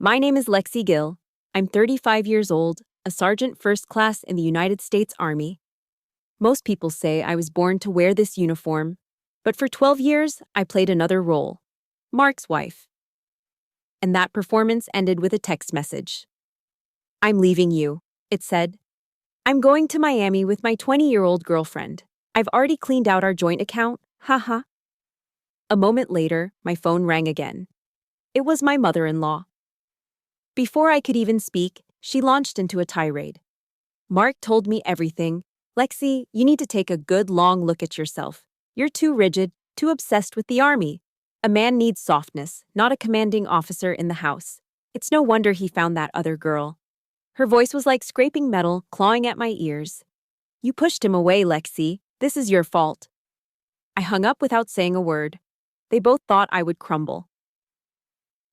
My name is Lexie Gill. I'm 35 years old, a sergeant first class in the United States Army. Most people say I was born to wear this uniform, but for 12 years, I played another role, Mark's wife. And that performance ended with a text message. I'm leaving you, it said. I'm going to Miami with my 20-year-old girlfriend. I've already cleaned out our joint account, haha. A moment later, my phone rang again. It was my mother-in-law. Before I could even speak, she launched into a tirade. Mark told me everything. Lexie, you need to take a good long look at yourself. You're too rigid, too obsessed with the army. A man needs softness, not a commanding officer in the house. It's no wonder he found that other girl. Her voice was like scraping metal, clawing at my ears. You pushed him away, Lexie. This is your fault. I hung up without saying a word. They both thought I would crumble.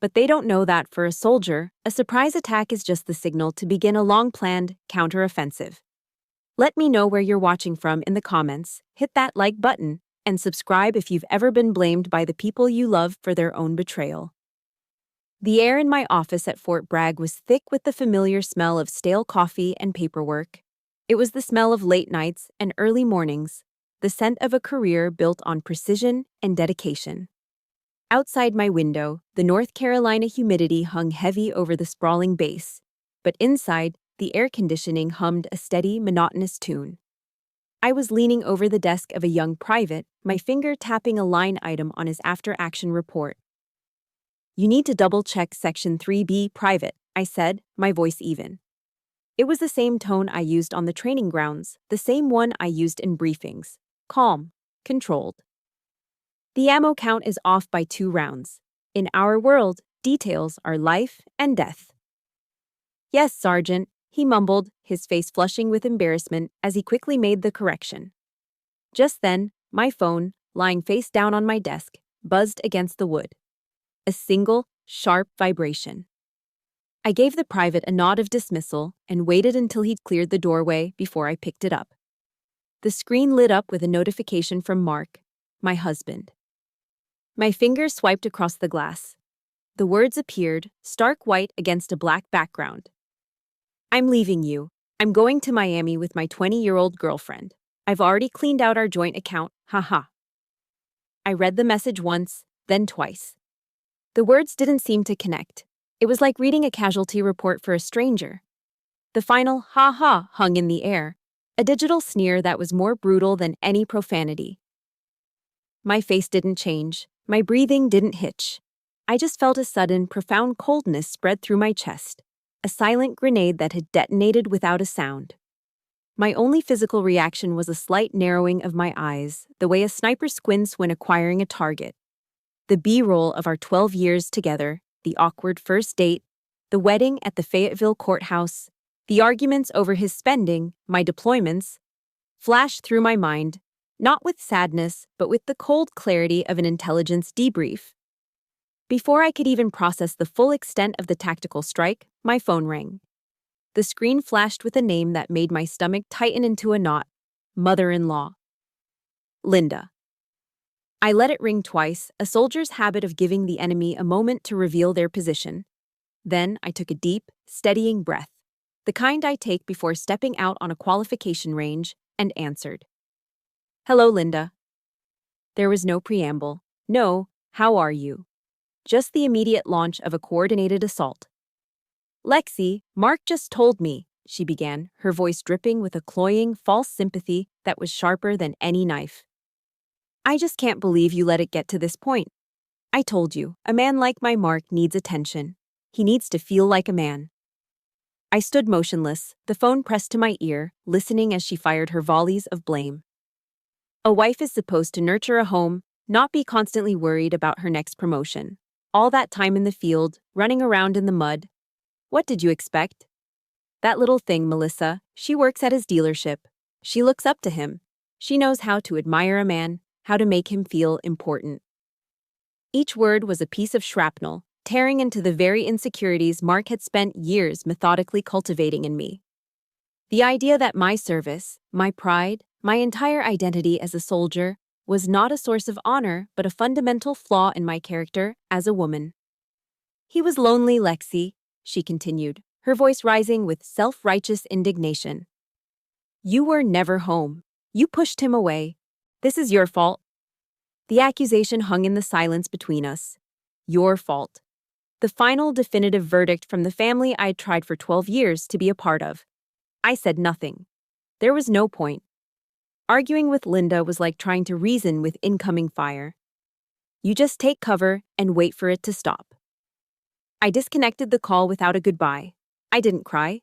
But they don't know that for a soldier, a surprise attack is just the signal to begin a long-planned counteroffensive. Let me know where you're watching from in the comments, hit that like button, and subscribe if you've ever been blamed by the people you love for their own betrayal. The air in my office at Fort Bragg was thick with the familiar smell of stale coffee and paperwork. It was the smell of late nights and early mornings, the scent of a career built on precision and dedication. Outside my window, the North Carolina humidity hung heavy over the sprawling base, but inside, the air conditioning hummed a steady, monotonous tune. I was leaning over the desk of a young private, my finger tapping a line item on his after-action report. You need to double-check Section 3B, Private, I said, my voice even. It was the same tone I used on the training grounds, the same one I used in briefings. Calm, controlled. The ammo count is off by 2 rounds. In our world, details are life and death. Yes, Sergeant, he mumbled, his face flushing with embarrassment as he quickly made the correction. Just then, my phone, lying face down on my desk, buzzed against the wood. A single, sharp vibration. I gave the private a nod of dismissal and waited until he'd cleared the doorway before I picked it up. The screen lit up with a notification from Mark, my husband. My finger swiped across the glass. The words appeared, stark white against a black background. I'm leaving you. I'm going to Miami with my 20-year-old girlfriend. I've already cleaned out our joint account, haha. I read the message once, then twice. The words didn't seem to connect. It was like reading a casualty report for a stranger. The final ha-ha hung in the air, a digital sneer that was more brutal than any profanity. My face didn't change. My breathing didn't hitch. I just felt a sudden, profound coldness spread through my chest, a silent grenade that had detonated without a sound. My only physical reaction was a slight narrowing of my eyes, the way a sniper squints when acquiring a target. The B-roll of our 12 years together, the awkward first date, the wedding at the Fayetteville courthouse, the arguments over his spending, my deployments, flashed through my mind, not with sadness, but with the cold clarity of an intelligence debrief. Before I could even process the full extent of the tactical strike, my phone rang. The screen flashed with a name that made my stomach tighten into a knot. Mother-in-law. Linda. I let it ring twice, a soldier's habit of giving the enemy a moment to reveal their position. Then I took a deep, steadying breath, the kind I take before stepping out on a qualification range, and answered. Hello, Linda. There was no preamble. No, how are you? Just the immediate launch of a coordinated assault. Lexie, Mark just told me, she began, her voice dripping with a cloying, false sympathy that was sharper than any knife. I just can't believe you let it get to this point. I told you, a man like my Mark needs attention. He needs to feel like a man. I stood motionless, the phone pressed to my ear, listening as she fired her volleys of blame. A wife is supposed to nurture a home, not be constantly worried about her next promotion. All that time in the field, running around in the mud. What did you expect? That little thing, Melissa, she works at his dealership. She looks up to him. She knows how to admire a man, how to make him feel important. Each word was a piece of shrapnel, tearing into the very insecurities Mark had spent years methodically cultivating in me. The idea that my service, my pride, my entire identity as a soldier was not a source of honor but a fundamental flaw in my character as a woman. He was lonely, Lexie. she continued, her voice rising with self-righteous indignation. You were never home. You pushed him away. This is your fault. The accusation hung in the silence between us. Your fault. The final definitive verdict from the family I'd tried for 12 years to be a part of. I said nothing. There was no point. Arguing with Linda was like trying to reason with incoming fire. You just take cover and wait for it to stop. I disconnected the call without a goodbye. I didn't cry.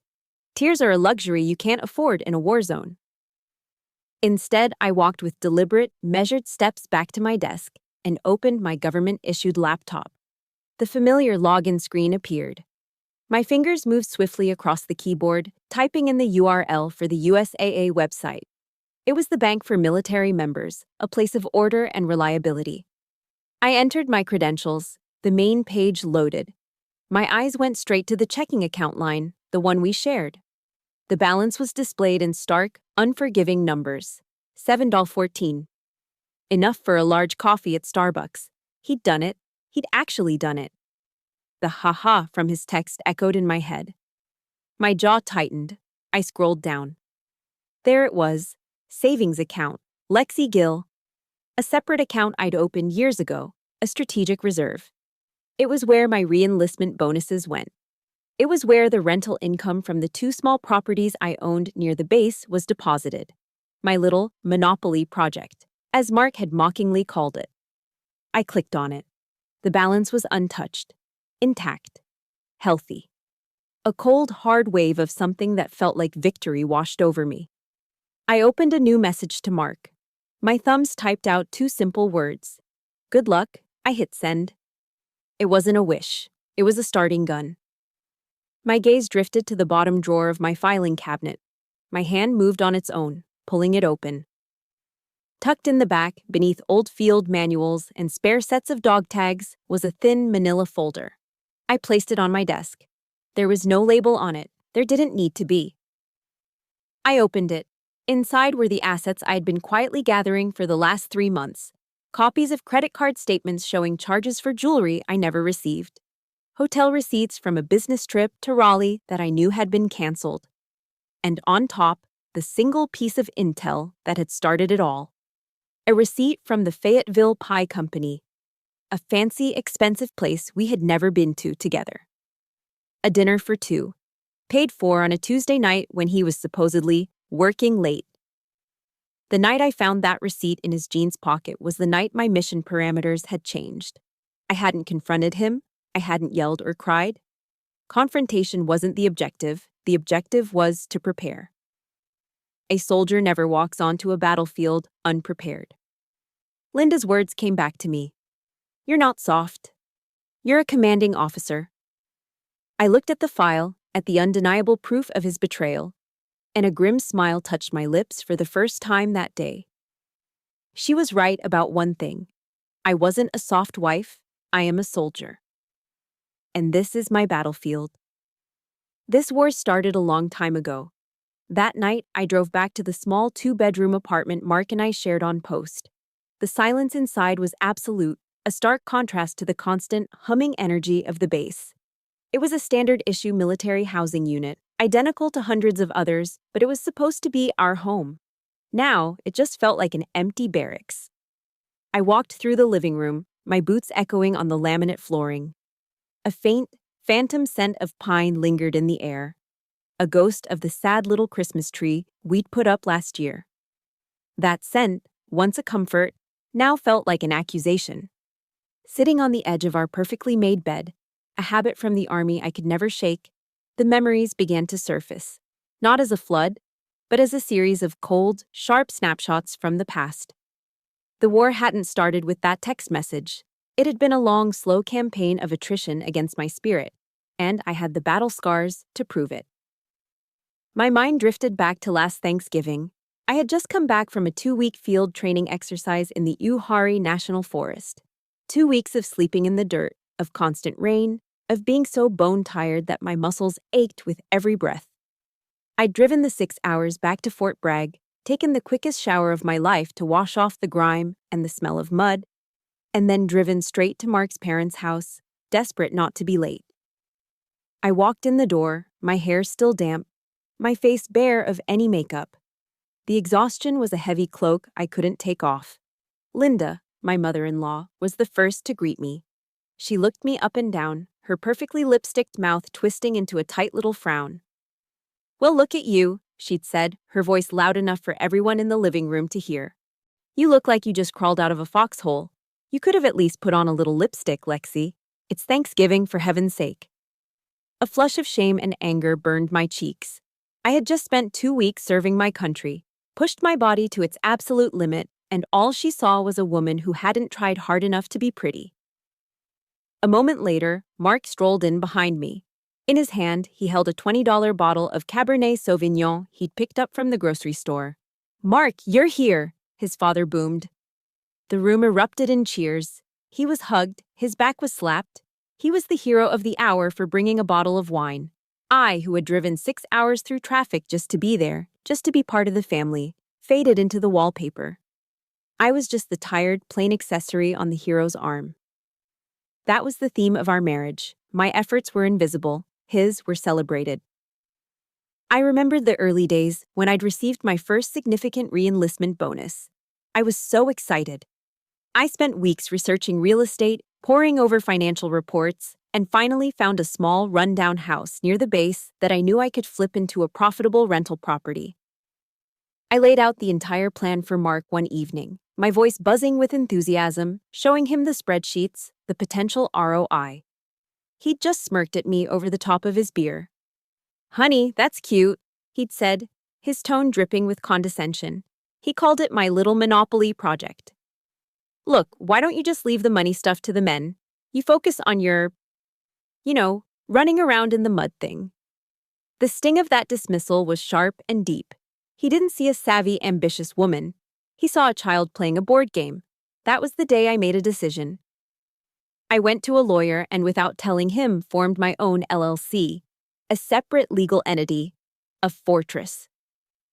Tears are a luxury you can't afford in a war zone. Instead, I walked with deliberate, measured steps back to my desk and opened my government-issued laptop. The familiar login screen appeared. My fingers moved swiftly across the keyboard, typing in the URL for the USAA website. It was the bank for military members, a place of order and reliability. I entered my credentials. The main page loaded. My eyes went straight to the checking account line, the one we shared. The balance was displayed in stark, unforgiving numbers. $7.14. Enough for a large coffee at Starbucks. He'd done it. He'd actually done it. The ha-ha from his text echoed in my head. My jaw tightened. I scrolled down. There it was. Savings account. Lexie Gill. A separate account I'd opened years ago. A strategic reserve. It was where my re-enlistment bonuses went. It was where the rental income from the 2 small properties I owned near the base was deposited. My little monopoly project, as Mark had mockingly called it. I clicked on it. The balance was untouched, intact, healthy. A cold, hard wave of something that felt like victory washed over me. I opened a new message to Mark. My thumbs typed out 2 simple words. Good luck. I hit send. It wasn't a wish. It was a starting gun. My gaze drifted to the bottom drawer of my filing cabinet. My hand moved on its own, pulling it open. Tucked in the back, beneath old field manuals and spare sets of dog tags, was a thin manila folder. I placed it on my desk. There was no label on it. There didn't need to be. I opened it. Inside were the assets I'd been quietly gathering for the last 3 months. Copies of credit card statements showing charges for jewelry I never received. Hotel receipts from a business trip to Raleigh that I knew had been canceled. And on top, the single piece of intel that had started it all. A receipt from the Fayetteville Pie Company, a fancy, expensive place we had never been to together. A dinner for 2, paid for on a Tuesday night when he was supposedly working late. The night I found that receipt in his jeans pocket was the night my mission parameters had changed. I hadn't confronted him. I hadn't yelled or cried. Confrontation wasn't the objective was to prepare. A soldier never walks onto a battlefield unprepared. Linda's words came back to me. You're not soft. You're a commanding officer. I looked at the file, at the undeniable proof of his betrayal, and a grim smile touched my lips for the first time that day. She was right about one thing. I wasn't a soft wife. I am a soldier. And this is my battlefield. This war started a long time ago. That night, I drove back to the small 2-bedroom apartment Mark and I shared on post. The silence inside was absolute, a stark contrast to the constant, humming energy of the base. It was a standard-issue military housing unit, identical to hundreds of others, but it was supposed to be our home. Now, it just felt like an empty barracks. I walked through the living room, my boots echoing on the laminate flooring. A faint, phantom scent of pine lingered in the air, a ghost of the sad little Christmas tree we'd put up last year. That scent, once a comfort, now felt like an accusation. Sitting on the edge of our perfectly made bed, a habit from the army I could never shake, the memories began to surface, not as a flood, but as a series of cold, sharp snapshots from the past. The war hadn't started with that text message. It had been a long, slow campaign of attrition against my spirit, and I had the battle scars to prove it. My mind drifted back to last Thanksgiving. I had just come back from a 2-week field training exercise in the Uharri National Forest. 2 weeks of sleeping in the dirt, of constant rain, of being so bone-tired that my muscles ached with every breath. I'd driven the 6 hours back to Fort Bragg, taken the quickest shower of my life to wash off the grime and the smell of mud, and then driven straight to Mark's parents' house, desperate not to be late. I walked in the door, my hair still damp, my face bare of any makeup. The exhaustion was a heavy cloak I couldn't take off. Linda, my mother-in-law, was the first to greet me. She looked me up and down, her perfectly lipsticked mouth twisting into a tight little frown. "Well, look at you," she'd said, her voice loud enough for everyone in the living room to hear. "You look like you just crawled out of a foxhole. You could have at least put on a little lipstick, Lexie. It's Thanksgiving, for heaven's sake." A flush of shame and anger burned my cheeks. I had just spent 2 weeks serving my country, pushed my body to its absolute limit, and all she saw was a woman who hadn't tried hard enough to be pretty. A moment later, Mark strolled in behind me. In his hand, he held a $20 bottle of Cabernet Sauvignon he'd picked up from the grocery store. "Mark, you're here!" his father boomed. The room erupted in cheers. He was hugged, his back was slapped. He was the hero of the hour for bringing a bottle of wine. I, who had driven 6 hours through traffic just to be there, just to be part of the family, faded into the wallpaper. I was just the tired, plain accessory on the hero's arm. That was the theme of our marriage. My efforts were invisible, his were celebrated. I remembered the early days when I'd received my first significant re-enlistment bonus. I was so excited. I spent weeks researching real estate, poring over financial reports, and finally found a small, run-down house near the base that I knew I could flip into a profitable rental property. I laid out the entire plan for Mark one evening, my voice buzzing with enthusiasm, showing him the spreadsheets, the potential ROI. He'd just smirked at me over the top of his beer. "Honey, that's cute," he'd said, his tone dripping with condescension. He called it my little monopoly project. "Look, why don't you just leave the money stuff to the men? You focus on your, running around in the mud thing." The sting of that dismissal was sharp and deep. He didn't see a savvy, ambitious woman. He saw a child playing a board game. That was the day I made a decision. I went to a lawyer and, without telling him, formed my own LLC, a separate legal entity, a fortress.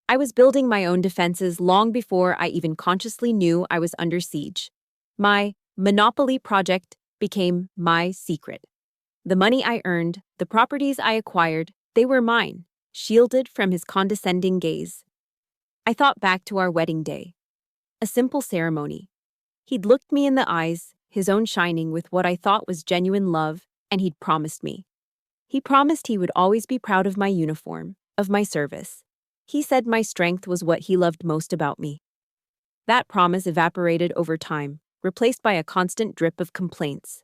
I was building my own defenses long before I even consciously knew I was under siege. My monopoly project became my secret. The money I earned, the properties I acquired, they were mine, shielded from his condescending gaze. I thought back to our wedding day. A simple ceremony. He'd looked me in the eyes, his own shining with what I thought was genuine love, and he'd promised me. He promised he would always be proud of my uniform, of my service. He said my strength was what he loved most about me. That promise evaporated over time, replaced by a constant drip of complaints.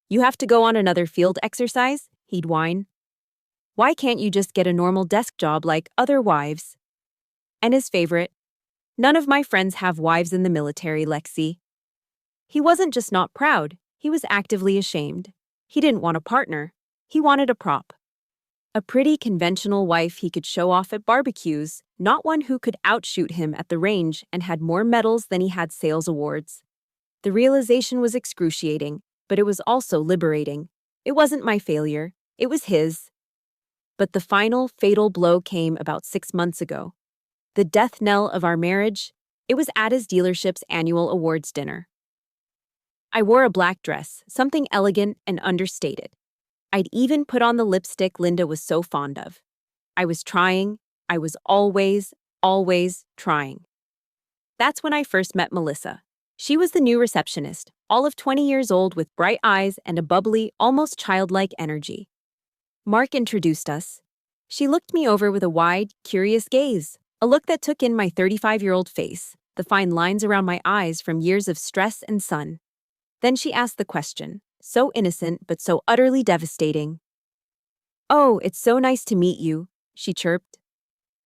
"You have to go on another field exercise?" he'd whine. "Why can't you just get a normal desk job like other wives?" And his favorite, "None of my friends have wives in the military, Lexie." He wasn't just not proud, he was actively ashamed. He didn't want a partner, he wanted a prop. A pretty, conventional wife he could show off at barbecues, not one who could outshoot him at the range and had more medals than he had sales awards. The realization was excruciating, but it was also liberating. It wasn't my failure, it was his. But the final, fatal blow came about 6 months ago. The death knell of our marriage, it was at his dealership's annual awards dinner. I wore a black dress, something elegant and understated. I'd even put on the lipstick Linda was so fond of. I was trying. I was always trying. That's when I first met Melissa. She was the new receptionist, all of 20 years old with bright eyes and a bubbly, almost childlike energy. Mark introduced us. She looked me over with a wide, curious gaze, a look that took in my 35-year-old face, the fine lines around my eyes from years of stress and sun. Then she asked the question, so innocent but so utterly devastating. "Oh, it's so nice to meet you," she chirped.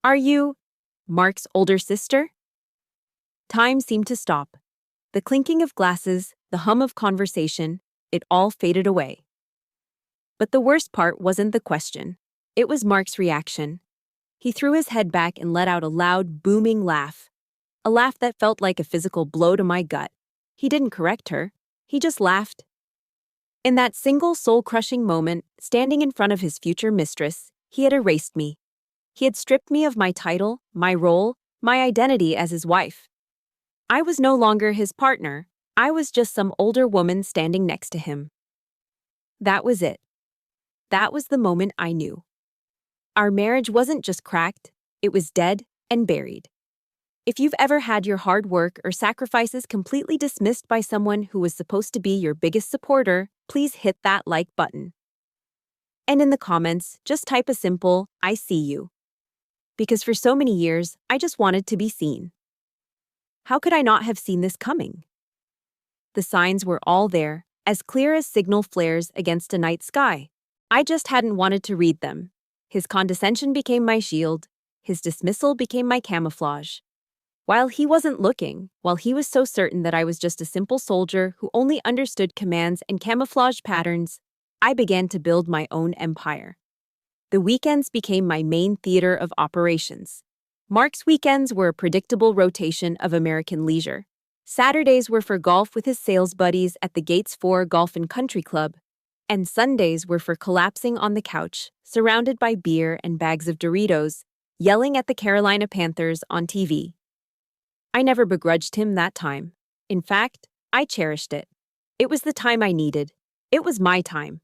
"Are you Mark's older sister?" Time seemed to stop. The clinking of glasses, the hum of conversation, it all faded away. But the worst part wasn't the question. It was Mark's reaction. He threw his head back and let out a loud, booming laugh. A laugh that felt like a physical blow to my gut. He didn't correct her. He just laughed. In that single soul-crushing moment, standing in front of his future mistress, he had erased me. He had stripped me of my title, my role, my identity as his wife. I was no longer his partner. I was just some older woman standing next to him. That was it. That was the moment I knew. Our marriage wasn't just cracked, it was dead and buried. If you've ever had your hard work or sacrifices completely dismissed by someone who was supposed to be your biggest supporter, please hit that like button. And in the comments, just type a simple, "I see you." Because for so many years, I just wanted to be seen. How could I not have seen this coming? The signs were all there, as clear as signal flares against a night sky. I just hadn't wanted to read them. His condescension became my shield. His dismissal became my camouflage. While he wasn't looking, while he was so certain that I was just a simple soldier who only understood commands and camouflage patterns, I began to build my own empire. The weekends became my main theater of operations. Mark's weekends were a predictable rotation of American leisure. Saturdays were for golf with his sales buddies at the Gates 4 Golf and Country Club, and Sundays were for collapsing on the couch, surrounded by beer and bags of Doritos, yelling at the Carolina Panthers on TV. I never begrudged him that time. In fact, I cherished it. It was the time I needed. It was my time.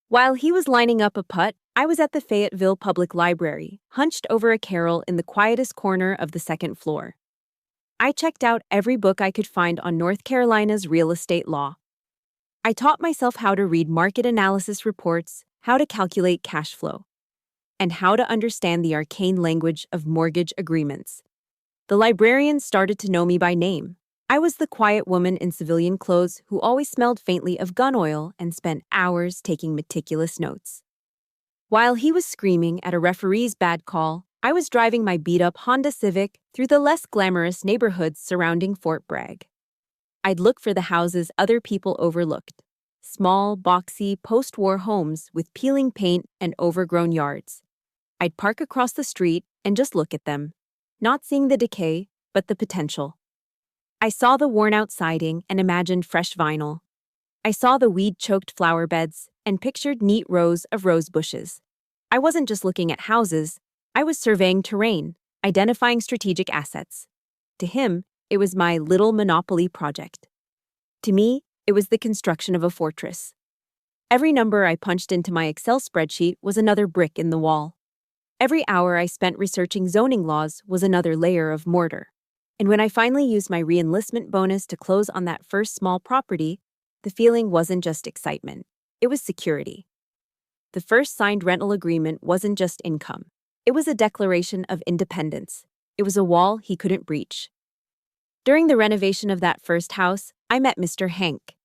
While he was lining up a putt, I was at the Fayetteville Public Library, hunched over a carrel in the quietest corner of the second floor. I checked out every book I could find on North Carolina's real estate law. I taught myself how to read market analysis reports, how to calculate cash flow, and how to understand the arcane language of mortgage agreements. The librarians started to know me by name. I was the quiet woman in civilian clothes who always smelled faintly of gun oil and spent hours taking meticulous notes. While he was screaming at a referee's bad call, I was driving my beat-up Honda Civic through the less glamorous neighborhoods surrounding Fort Bragg. I'd look for the houses other people overlooked. Small, boxy, post-war homes with peeling paint and overgrown yards. I'd park across the street and just look at them, not seeing the decay, but the potential. I saw the worn-out siding and imagined fresh vinyl. I saw the weed-choked flower beds and pictured neat rows of rose bushes. I wasn't just looking at houses, I was surveying terrain, identifying strategic assets. To him, it was my little monopoly project. To me, it was the construction of a fortress. Every number I punched into my Excel spreadsheet was another brick in the wall. Every hour I spent researching zoning laws was another layer of mortar. And when I finally used my re-enlistment bonus to close on that first small property, the feeling wasn't just excitement, it was security. The first signed rental agreement wasn't just income. It was a declaration of independence. It was a wall he couldn't breach. During the renovation of that first house, I met Mr. Hank.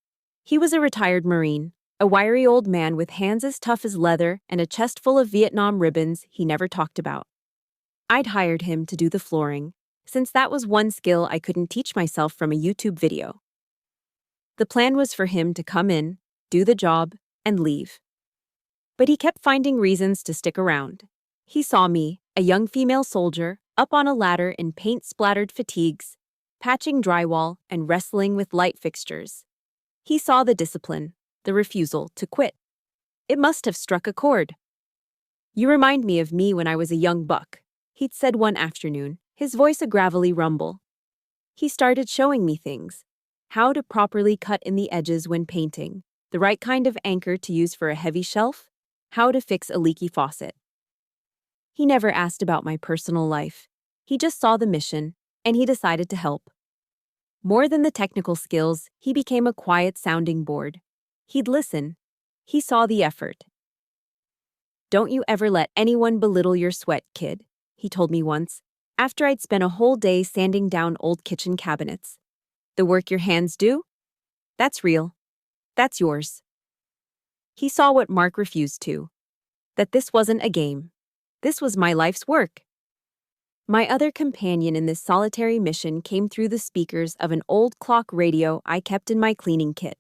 He was a retired Marine, a wiry old man with hands as tough as leather and a chest full of Vietnam ribbons he never talked about. I'd hired him to do the flooring, since that was one skill I couldn't teach myself from a YouTube video. The plan was for him to come in, do the job, and leave. But he kept finding reasons to stick around. He saw me, a young female soldier, up on a ladder in paint-splattered fatigues, patching drywall and wrestling with light fixtures. He saw the discipline, the refusal to quit. It must have struck a chord. "You remind me of me when I was a young buck," he'd said one afternoon, his voice a gravelly rumble. He started showing me things. How to properly cut in the edges when painting, the right kind of anchor to use for a heavy shelf, how to fix a leaky faucet. He never asked about my personal life. He just saw the mission, and he decided to help. More than the technical skills, he became a quiet sounding board. He'd listen. He saw the effort. "Don't you ever let anyone belittle your sweat, kid," he told me once, after I'd spent a whole day sanding down old kitchen cabinets. "The work your hands do? That's real. That's yours." He saw what Mark refused to. That this wasn't a game. This was my life's work. My other companion in this solitary mission came through the speakers of an old clock radio I kept in my cleaning kit.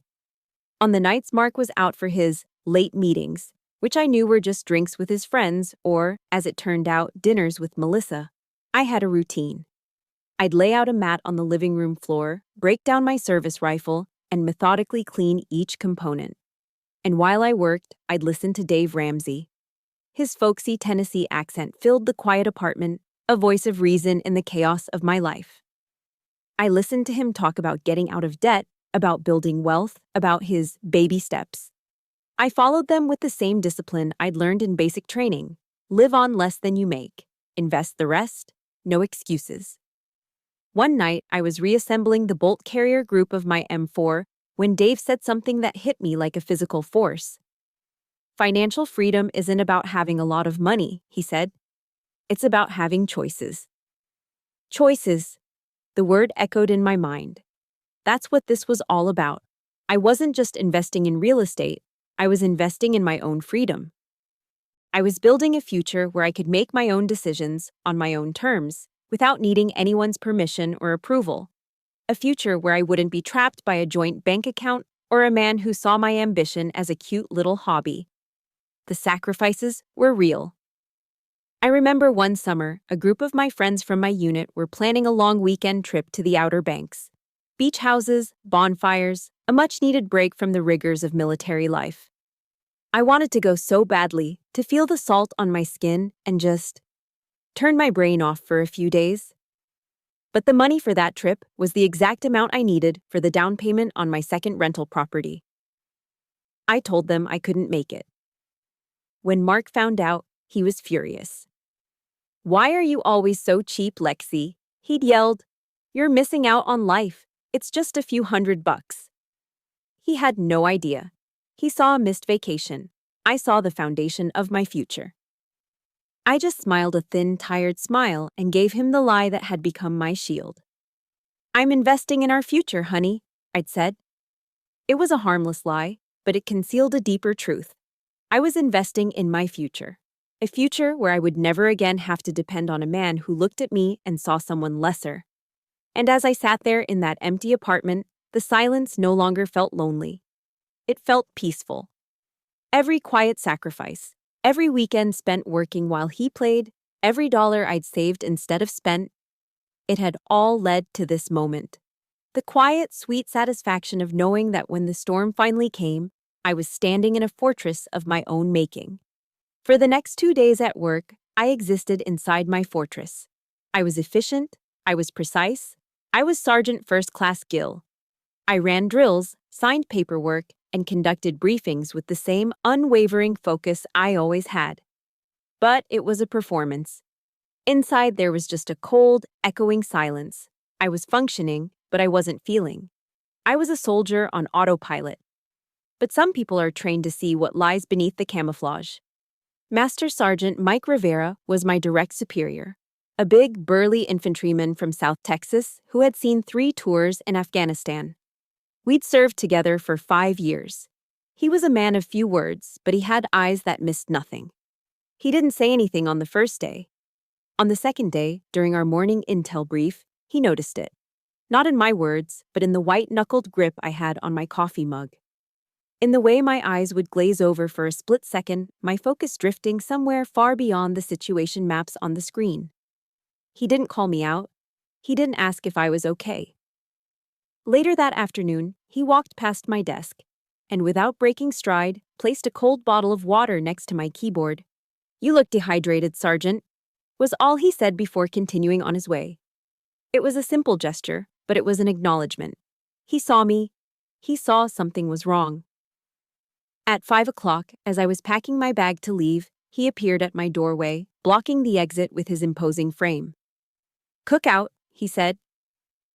On the nights Mark was out for his late meetings, which I knew were just drinks with his friends or, as it turned out, dinners with Melissa, I had a routine. I'd lay out a mat on the living room floor, break down my service rifle, and methodically clean each component. And while I worked, I'd listen to Dave Ramsey. His folksy Tennessee accent filled the quiet apartment, a voice of reason in the chaos of my life. I listened to him talk about getting out of debt, about building wealth, about his baby steps. I followed them with the same discipline I'd learned in basic training. Live on less than you make. Invest the rest. No excuses. One night, I was reassembling the bolt carrier group of my M4 when Dave said something that hit me like a physical force. Financial freedom isn't about having a lot of money, he said. It's about having choices. Choices. The word echoed in my mind. That's what this was all about. I wasn't just investing in real estate, I was investing in my own freedom. I was building a future where I could make my own decisions on my own terms, without needing anyone's permission or approval. A future where I wouldn't be trapped by a joint bank account or a man who saw my ambition as a cute little hobby. The sacrifices were real. I remember one summer, a group of my friends from my unit were planning a long weekend trip to the Outer Banks. Beach houses, bonfires, a much-needed break from the rigors of military life. I wanted to go so badly, to feel the salt on my skin and just turn my brain off for a few days. But the money for that trip was the exact amount I needed for the down payment on my second rental property. I told them I couldn't make it. When Mark found out, he was furious. "Why are you always so cheap, Lexie?" he'd yelled. "You're missing out on life. It's just a few $100." He had no idea. He saw a missed vacation. I saw the foundation of my future. I just smiled a thin, tired smile and gave him the lie that had become my shield. "I'm investing in our future, honey," I'd said. It was a harmless lie, but it concealed a deeper truth. I was investing in my future. A future where I would never again have to depend on a man who looked at me and saw someone lesser. And as I sat there in that empty apartment, the silence no longer felt lonely. It felt peaceful. Every quiet sacrifice, every weekend spent working while he played, every dollar I'd saved instead of spent, it had all led to this moment. The quiet, sweet satisfaction of knowing that when the storm finally came, I was standing in a fortress of my own making. For the next 2 days at work, I existed inside my fortress. I was efficient, I was precise, I was Sergeant First Class Gill. I ran drills, signed paperwork, and conducted briefings with the same unwavering focus I always had. But it was a performance. Inside there was just a cold, echoing silence. I was functioning, but I wasn't feeling. I was a soldier on autopilot. But some people are trained to see what lies beneath the camouflage. Master Sergeant Mike Rivera was my direct superior, a big, burly infantryman from South Texas who had seen 3 tours in Afghanistan. We'd served together for 5 years. He was a man of few words, but he had eyes that missed nothing. He didn't say anything on the first day. On the second day, during our morning intel brief, he noticed it. Not in my words, but in the white-knuckled grip I had on my coffee mug. In the way my eyes would glaze over for a split second, my focus drifting somewhere far beyond the situation maps on the screen. He didn't call me out. He didn't ask if I was okay. Later that afternoon, he walked past my desk, and without breaking stride, placed a cold bottle of water next to my keyboard. "You look dehydrated, Sergeant," was all he said before continuing on his way. It was a simple gesture, but it was an acknowledgement. He saw me. He saw something was wrong. At 5 o'clock, as I was packing my bag to leave, he appeared at my doorway, blocking the exit with his imposing frame. "Cook out," he said.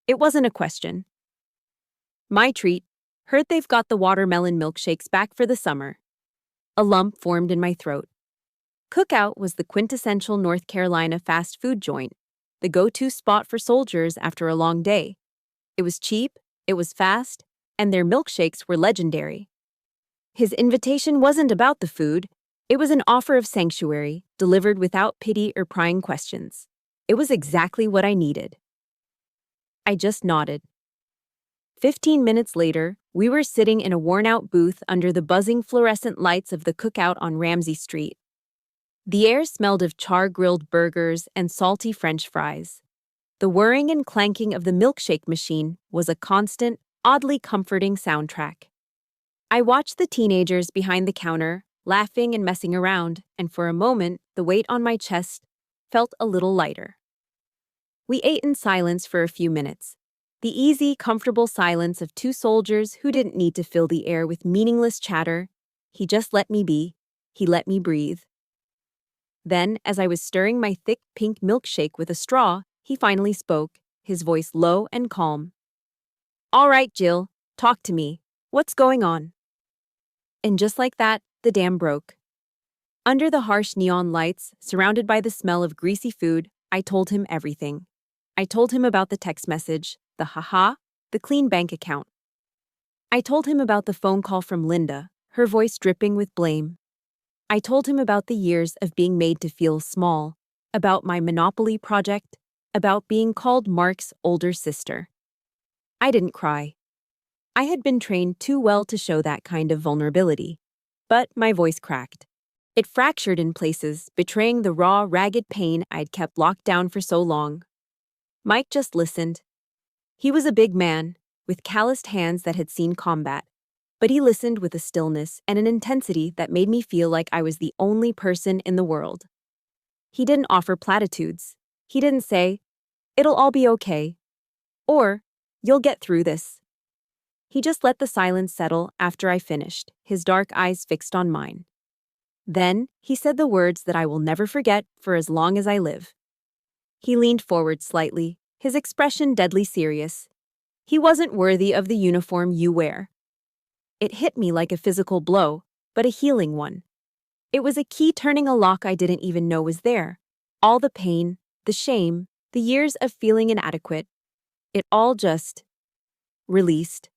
It wasn't a question. "My treat. Heard they've got the watermelon milkshakes back for the summer." A lump formed in my throat. Cookout was the quintessential North Carolina fast food joint, the go-to spot for soldiers after a long day. It was cheap, it was fast, and their milkshakes were legendary. His invitation wasn't about the food. It was an offer of sanctuary, delivered without pity or prying questions. It was exactly what I needed. I just nodded. 15 minutes later, we were sitting in a worn-out booth under the buzzing fluorescent lights of the Cookout on Ramsey Street. The air smelled of char-grilled burgers and salty French fries. The whirring and clanking of the milkshake machine was a constant, oddly comforting soundtrack. I watched the teenagers behind the counter, laughing and messing around, and for a moment, the weight on my chest felt a little lighter. We ate in silence for a few minutes. The easy, comfortable silence of 2 soldiers who didn't need to fill the air with meaningless chatter. He just let me be. He let me breathe. Then, as I was stirring my thick pink milkshake with a straw, he finally spoke, his voice low and calm. "All right, Jill, talk to me. What's going on?" And just like that, the dam broke. Under the harsh neon lights, surrounded by the smell of greasy food, I told him everything. I told him about the text message, the haha, the clean bank account. I told him about the phone call from Linda, her voice dripping with blame. I told him about the years of being made to feel small, about my Monopoly project, about being called Mark's older sister. I didn't cry. I had been trained too well to show that kind of vulnerability. But my voice cracked. It fractured in places, betraying the raw, ragged pain I'd kept locked down for so long. Mike just listened. He was a big man, with calloused hands that had seen combat, but he listened with a stillness and an intensity that made me feel like I was the only person in the world. He didn't offer platitudes. He didn't say, "It'll all be okay," or, "You'll get through this." He just let the silence settle after I finished, his dark eyes fixed on mine. Then, he said the words that I will never forget for as long as I live. He leaned forward slightly, his expression deadly serious. "He wasn't worthy of the uniform you wear." It hit me like a physical blow, but a healing one. It was a key turning a lock I didn't even know was there. All the pain, the shame, the years of feeling inadequate. It all just released.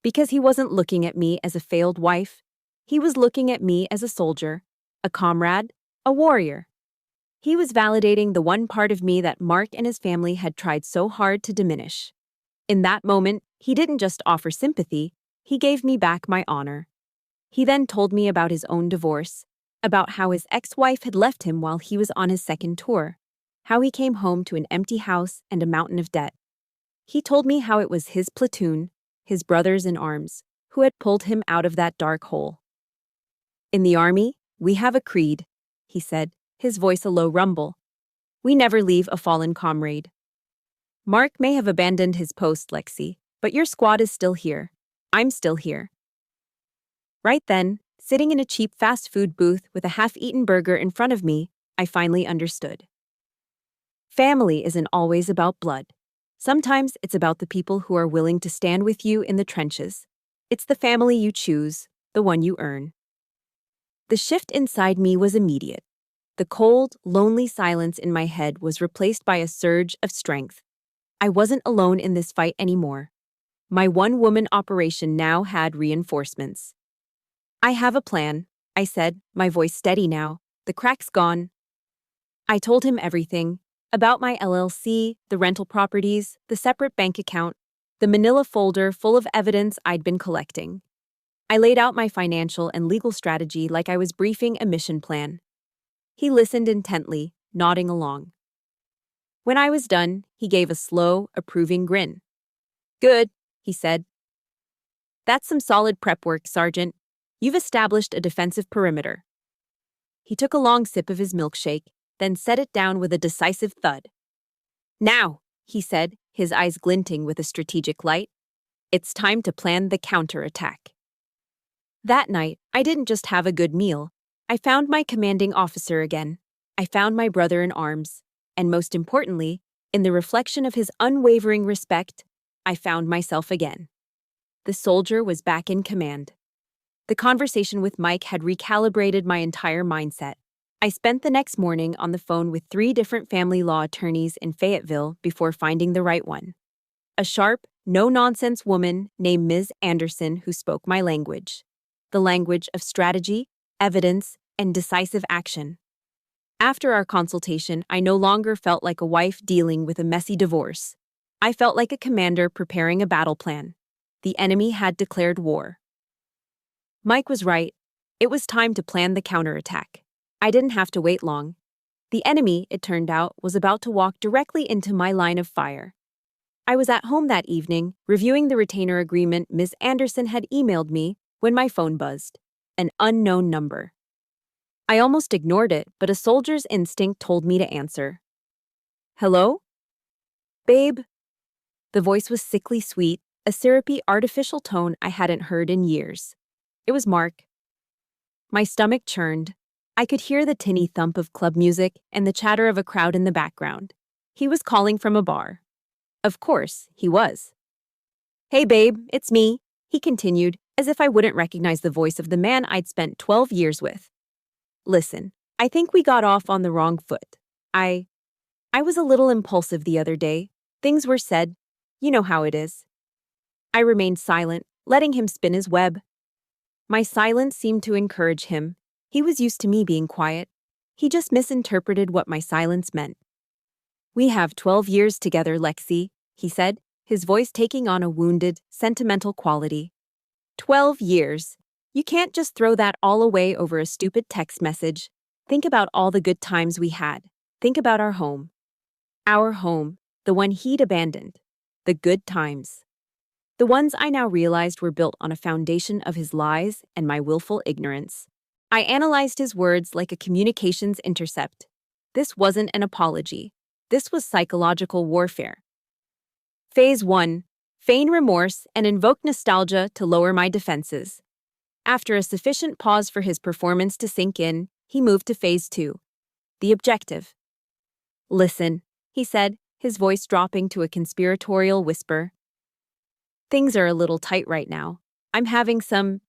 Because he wasn't looking at me as a failed wife. He was looking at me as a soldier, a comrade, a warrior. He was validating the one part of me that Mark and his family had tried so hard to diminish. In that moment, he didn't just offer sympathy, he gave me back my honor. He then told me about his own divorce, about how his ex-wife had left him while he was on his second tour, how he came home to an empty house and a mountain of debt. He told me how it was his platoon, his brothers in arms, who had pulled him out of that dark hole. "In the Army, we have a creed," he said, his voice a low rumble. "We never leave a fallen comrade. Mark may have abandoned his post, Lexie, but your squad is still here. I'm still here." Right then, sitting in a cheap fast food booth with a half-eaten burger in front of me, I finally understood. Family isn't always about blood. Sometimes it's about the people who are willing to stand with you in the trenches. It's the family you choose, the one you earn. The shift inside me was immediate. The cold, lonely silence in my head was replaced by a surge of strength. I wasn't alone in this fight anymore. My one-woman operation now had reinforcements. "I have a plan," I said, my voice steady now, the cracks gone. I told him everything, about my LLC, the rental properties, the separate bank account, the manila folder full of evidence I'd been collecting. I laid out my financial and legal strategy like I was briefing a mission plan. He listened intently, nodding along. When I was done, he gave a slow, approving grin. "Good," he said. "That's some solid prep work, Sergeant. You've established a defensive perimeter." He took a long sip of his milkshake, then set it down with a decisive thud. "Now," he said, his eyes glinting with a strategic light, "it's time to plan the counterattack." That night, I didn't just have a good meal. I found my commanding officer again. I found my brother in arms. And most importantly, in the reflection of his unwavering respect, I found myself again. The soldier was back in command. The conversation with Mike had recalibrated my entire mindset. I spent the next morning on the phone with 3 different family law attorneys in Fayetteville before finding the right one. A sharp, no-nonsense woman named Ms. Anderson who spoke my language. The language of strategy, evidence, and decisive action. After our consultation, I no longer felt like a wife dealing with a messy divorce. I felt like a commander preparing a battle plan. The enemy had declared war. Mike was right. It was time to plan the counterattack. I didn't have to wait long. The enemy, it turned out, was about to walk directly into my line of fire. I was at home that evening, reviewing the retainer agreement Ms. Anderson had emailed me when my phone buzzed. An unknown number. I almost ignored it, but a soldier's instinct told me to answer. "Hello? Babe?" The voice was sickly sweet, a syrupy, artificial tone I hadn't heard in years. It was Mark. My stomach churned. I could hear the tinny thump of club music and the chatter of a crowd in the background. He was calling from a bar. Of course, he was. "Hey babe, it's me," he continued, as if I wouldn't recognize the voice of the man I'd spent 12 years with. "Listen, I think we got off on the wrong foot. I was a little impulsive the other day. Things were said. You know how it is." I remained silent, letting him spin his web. My silence seemed to encourage him. He was used to me being quiet. He just misinterpreted what my silence meant. "We have 12 years together, Lexie," he said, his voice taking on a wounded, sentimental quality. 12 years. You can't just throw that all away over a stupid text message. Think about all the good times we had. Think about our home. Our home, the one he'd abandoned. The good times. The ones I now realized were built on a foundation of his lies and my willful ignorance. I analyzed his words like a communications intercept. This wasn't an apology. This was psychological warfare. Phase 1. Feign remorse and invoke nostalgia to lower my defenses. After a sufficient pause for his performance to sink in, he moved to Phase 2. The objective. "Listen," he said, his voice dropping to a conspiratorial whisper. "Things are a little tight right now. I'm having some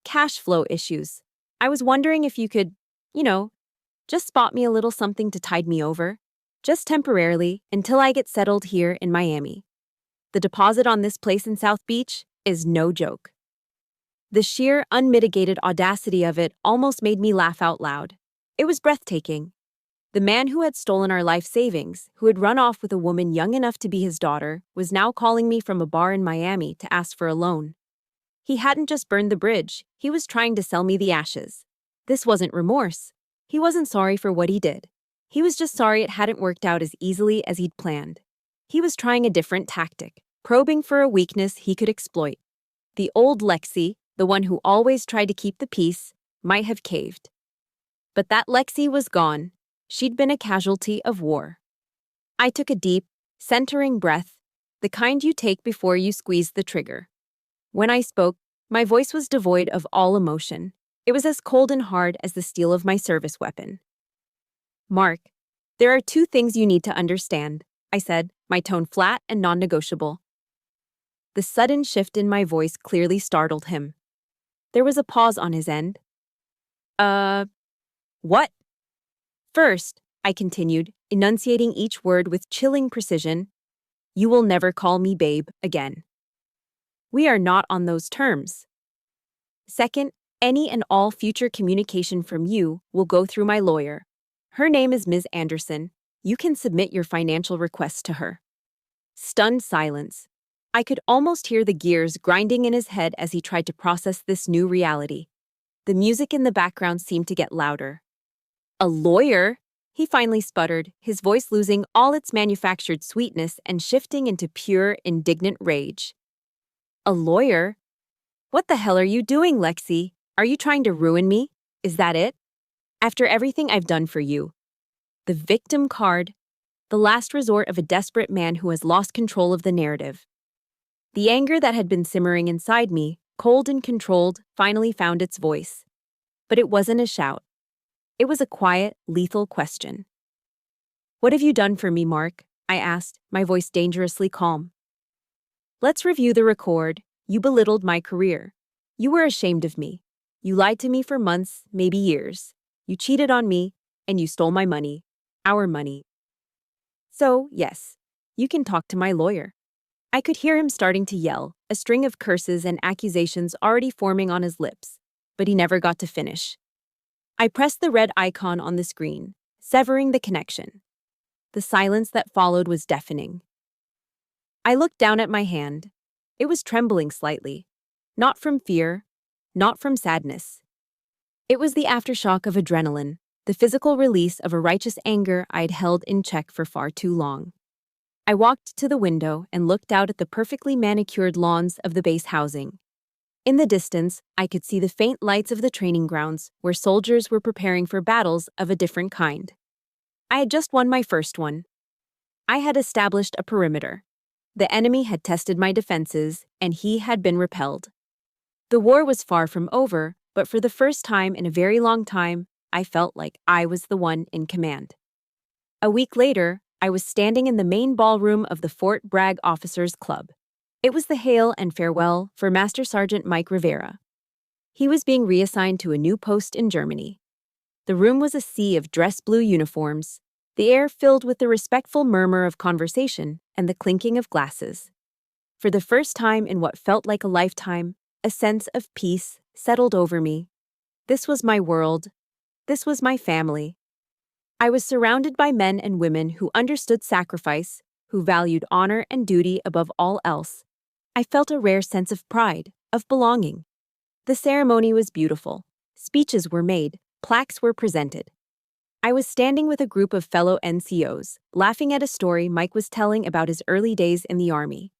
cash flow issues. I was wondering if you could, just spot me a little something to tide me over. Just temporarily, until I get settled here in Miami. The deposit on this place in South Beach is no joke." The sheer, unmitigated audacity of it almost made me laugh out loud. It was breathtaking. The man who had stolen our life savings, who had run off with a woman young enough to be his daughter, was now calling me from a bar in Miami to ask for a loan. He hadn't just burned the bridge, he was trying to sell me the ashes. This wasn't remorse. He wasn't sorry for what he did. He was just sorry it hadn't worked out as easily as he'd planned. He was trying a different tactic, probing for a weakness he could exploit. The old Lexie, the one who always tried to keep the peace, might have caved. But that Lexie was gone. She'd been a casualty of war. I took a deep, centering breath, the kind you take before you squeeze the trigger. When I spoke, my voice was devoid of all emotion. It was as cold and hard as the steel of my service weapon. "Mark, there are two things you need to understand," I said, my tone flat and non-negotiable. The sudden shift in my voice clearly startled him. There was a pause on his end. What?" "First," I continued, enunciating each word with chilling precision, "you will never call me babe again. We are not on those terms. Second, any and all future communication from you will go through my lawyer. Her name is Ms. Anderson. You can submit your financial requests to her." Stunned silence. I could almost hear the gears grinding in his head as he tried to process this new reality. The music in the background seemed to get louder. "A lawyer?" he finally sputtered, his voice losing all its manufactured sweetness and shifting into pure, indignant rage. "A lawyer? What the hell are you doing, Lexie? Are you trying to ruin me? Is that it? After everything I've done for you." The victim card, the last resort of a desperate man who has lost control of the narrative. The anger that had been simmering inside me, cold and controlled, finally found its voice. But it wasn't a shout. It was a quiet, lethal question. "What have you done for me, Mark?" I asked, my voice dangerously calm. "Let's review the record. You belittled my career. You were ashamed of me. You lied to me for months, maybe years. You cheated on me, and you stole my money. Our money. So, yes, you can talk to my lawyer." I could hear him starting to yell, a string of curses and accusations already forming on his lips, but he never got to finish. I pressed the red icon on the screen, severing the connection. The silence that followed was deafening. I looked down at my hand. It was trembling slightly. Not from fear, not from sadness. It was the aftershock of adrenaline, the physical release of a righteous anger I'd held in check for far too long. I walked to the window and looked out at the perfectly manicured lawns of the base housing. In the distance, I could see the faint lights of the training grounds where soldiers were preparing for battles of a different kind. I had just won my first one. I had established a perimeter. The enemy had tested my defenses, and he had been repelled. The war was far from over, but for the first time in a very long time, I felt like I was the one in command. A week later, I was standing in the main ballroom of the Fort Bragg Officers Club. It was the hail and farewell for Master Sergeant Mike Rivera. He was being reassigned to a new post in Germany. The room was a sea of dress blue uniforms, the air filled with the respectful murmur of conversation and the clinking of glasses. For the first time in what felt like a lifetime, a sense of peace settled over me. This was my world. This was my family. I was surrounded by men and women who understood sacrifice, who valued honor and duty above all else. I felt a rare sense of pride, of belonging. The ceremony was beautiful. Speeches were made, plaques were presented. I was standing with a group of fellow NCOs, laughing at a story Mike was telling about his early days in the Army.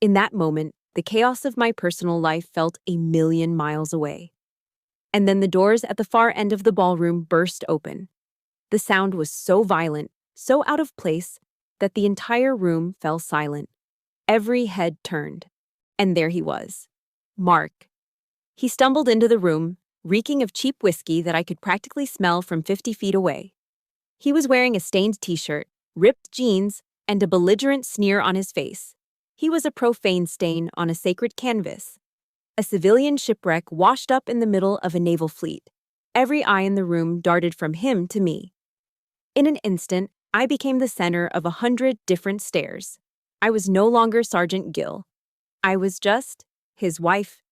In that moment, the chaos of my personal life felt a million miles away. And then the doors at the far end of the ballroom burst open. The sound was so violent, so out of place, that the entire room fell silent. Every head turned. And there he was. Mark. He stumbled into the room, reeking of cheap whiskey that I could practically smell from 50 feet away. He was wearing a stained t-shirt, ripped jeans, and a belligerent sneer on his face. He was a profane stain on a sacred canvas. A civilian shipwreck washed up in the middle of a naval fleet. Every eye in the room darted from him to me. In an instant, I became the center of 100 different stares. I was no longer Sergeant Gill. I was just his wife.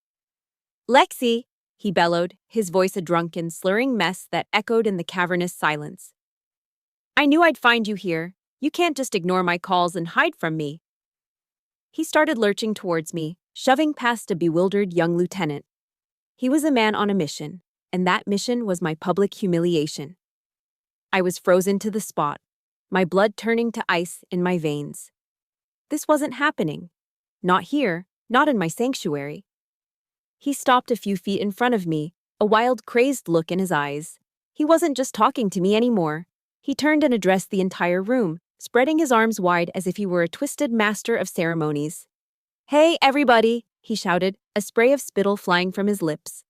"Lexie!" he bellowed, his voice a drunken, slurring mess that echoed in the cavernous silence. "I knew I'd find you here. You can't just ignore my calls and hide from me." He started lurching towards me, shoving past a bewildered young lieutenant. He was a man on a mission, and that mission was my public humiliation. I was frozen to the spot, my blood turning to ice in my veins. This wasn't happening. Not here, not in my sanctuary. He stopped a few feet in front of me, a wild, crazed look in his eyes. He wasn't just talking to me anymore. He turned and addressed the entire room, spreading his arms wide as if he were a twisted master of ceremonies. "Hey, everybody!" he shouted, a spray of spittle flying from his lips.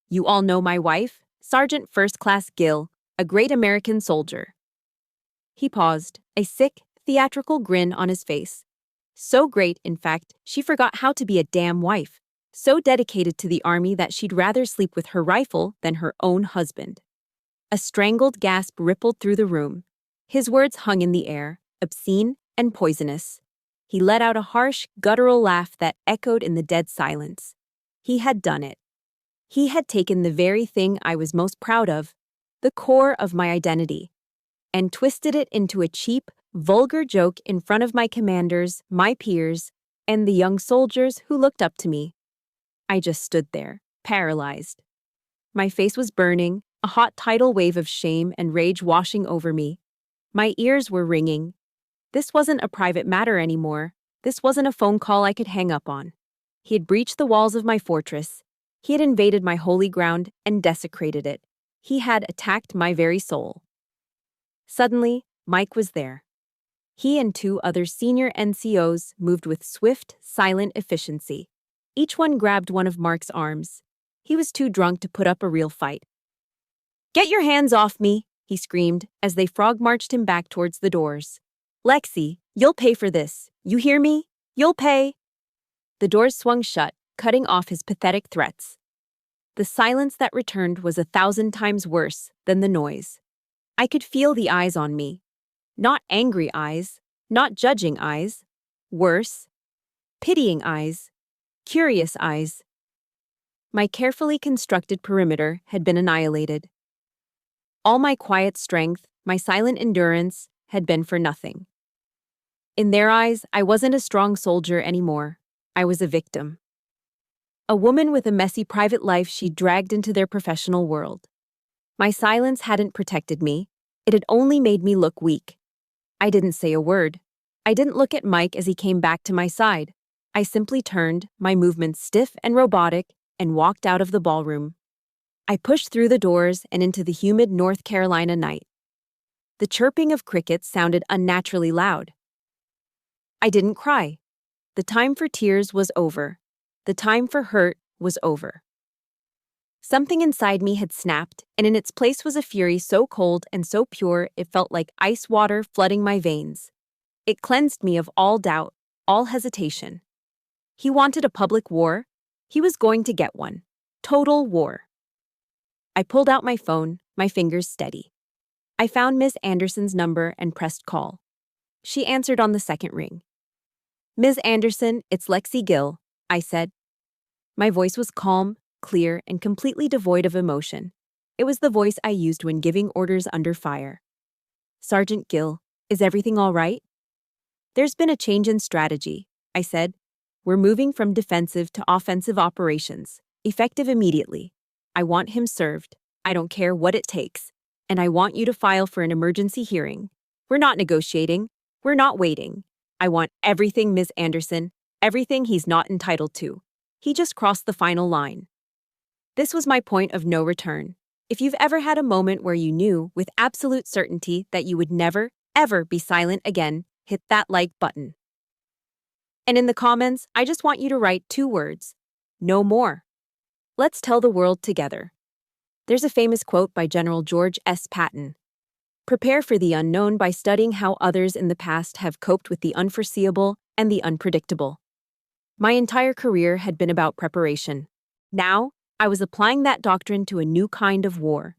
"You all know my wife, Sergeant First Class Gill, a great American soldier." He paused, a sick, theatrical grin on his face. So great, in fact, she forgot how to be a damn wife. So dedicated to the Army that she'd rather sleep with her rifle than her own husband. A strangled gasp rippled through the room. His words hung in the air, obscene and poisonous. He let out a harsh, guttural laugh that echoed in the dead silence. He had done it. He had taken the very thing I was most proud of, the core of my identity, and twisted it into a cheap, vulgar joke in front of my commanders, my peers, and the young soldiers who looked up to me. I just stood there, paralyzed. My face was burning, a hot tidal wave of shame and rage washing over me. My ears were ringing. This wasn't a private matter anymore. This wasn't a phone call I could hang up on. He had breached the walls of my fortress. He had invaded my holy ground and desecrated it. He had attacked my very soul. Suddenly, Mike was there. He and 2 other senior NCOs moved with swift, silent efficiency. Each one grabbed one of Mark's arms. He was too drunk to put up a real fight. "Get your hands off me," he screamed as they frog-marched him back towards the doors. "Lexie, you'll pay for this. You hear me? You'll pay." The doors swung shut, cutting off his pathetic threats. The silence that returned was 1,000 times worse than the noise. I could feel the eyes on me. Not angry eyes, not judging eyes. Worse, pitying eyes. Curious eyes. My carefully constructed perimeter had been annihilated. All my quiet strength, my silent endurance, had been for nothing. In their eyes, I wasn't a strong soldier anymore. I was a victim. A woman with a messy private life she'd dragged into their professional world. My silence hadn't protected me. It had only made me look weak. I didn't say a word. I didn't look at Mike as he came back to my side. I simply turned, my movements stiff and robotic, and walked out of the ballroom. I pushed through the doors and into the humid North Carolina night. The chirping of crickets sounded unnaturally loud. I didn't cry. The time for tears was over. The time for hurt was over. Something inside me had snapped, and in its place was a fury so cold and so pure it felt like ice water flooding my veins. It cleansed me of all doubt, all hesitation. He wanted a public war. He was going to get one. Total war. I pulled out my phone, my fingers steady. I found Miss Anderson's number and pressed call. She answered on the second ring. "Ms. Anderson, it's Lexie Gill," I said. My voice was calm, clear, and completely devoid of emotion. It was the voice I used when giving orders under fire. "Sergeant Gill, is everything all right?" "There's been a change in strategy," I said. "We're moving from defensive to offensive operations, effective immediately. I want him served. I don't care what it takes. And I want you to file for an emergency hearing. We're not negotiating. We're not waiting. I want everything, Ms. Anderson, everything he's not entitled to. He just crossed the final line." This was my point of no return. If you've ever had a moment where you knew with absolute certainty that you would never, ever be silent again, hit that like button. And in the comments, I just want you to write 2 words. No more. Let's tell the world together. There's a famous quote by General George S. Patton. "Prepare for the unknown by studying how others in the past have coped with the unforeseeable and the unpredictable." My entire career had been about preparation. Now, I was applying that doctrine to a new kind of war.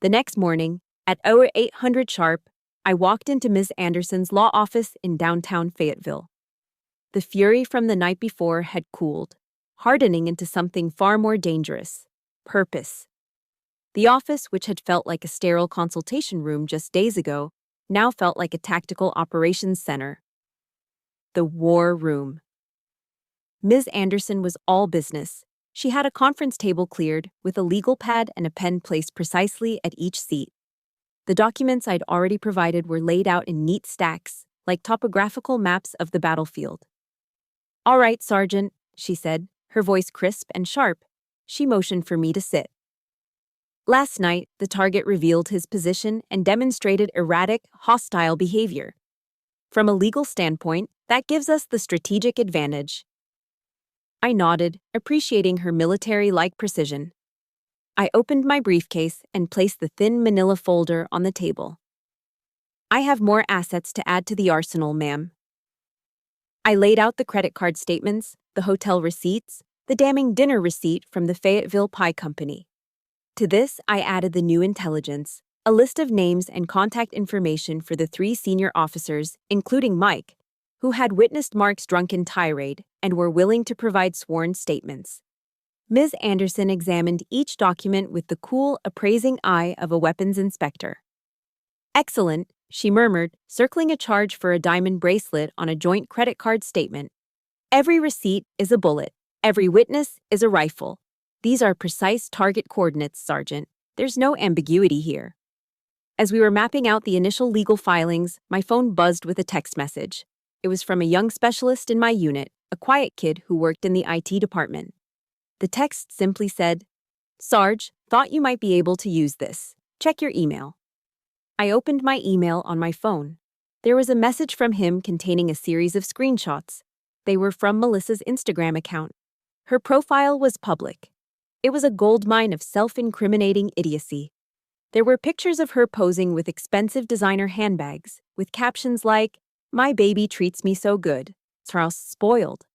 The next morning, at 800 sharp, I walked into Ms. Anderson's law office in downtown Fayetteville. The fury from the night before had cooled, hardening into something far more dangerous: purpose. The office, which had felt like a sterile consultation room just days ago, now felt like a tactical operations center. The war room. Ms. Anderson was all business. She had a conference table cleared, with a legal pad and a pen placed precisely at each seat. The documents I'd already provided were laid out in neat stacks, like topographical maps of the battlefield. "All right, Sergeant," she said, her voice crisp and sharp. She motioned for me to sit. Last night, the target revealed his position and demonstrated erratic, hostile behavior. From a legal standpoint, that gives us the strategic advantage. I nodded, appreciating her military-like precision. I opened my briefcase and placed the thin manila folder on the table. "I have more assets to add to the arsenal, ma'am." I laid out the credit card statements, the hotel receipts, the damning dinner receipt from the Fayetteville Pie Company. To this, I added the new intelligence, a list of names and contact information for the 3 senior officers, including Mike, who had witnessed Mark's drunken tirade and were willing to provide sworn statements. Ms. Anderson examined each document with the cool, appraising eye of a weapons inspector. "Excellent," she murmured, circling a charge for a diamond bracelet on a joint credit card statement. "Every receipt is a bullet. Every witness is a rifle. These are precise target coordinates, Sergeant. There's no ambiguity here." As we were mapping out the initial legal filings, my phone buzzed with a text message. It was from a young specialist in my unit, a quiet kid who worked in the IT department. The text simply said, "Sarge, thought you might be able to use this. Check your email." I opened my email on my phone. There was a message from him containing a series of screenshots. They were from Melissa's Instagram account. Her profile was public. It was a goldmine of self-incriminating idiocy. There were pictures of her posing with expensive designer handbags, with captions like, "My baby treats me so good. Charles spoiled."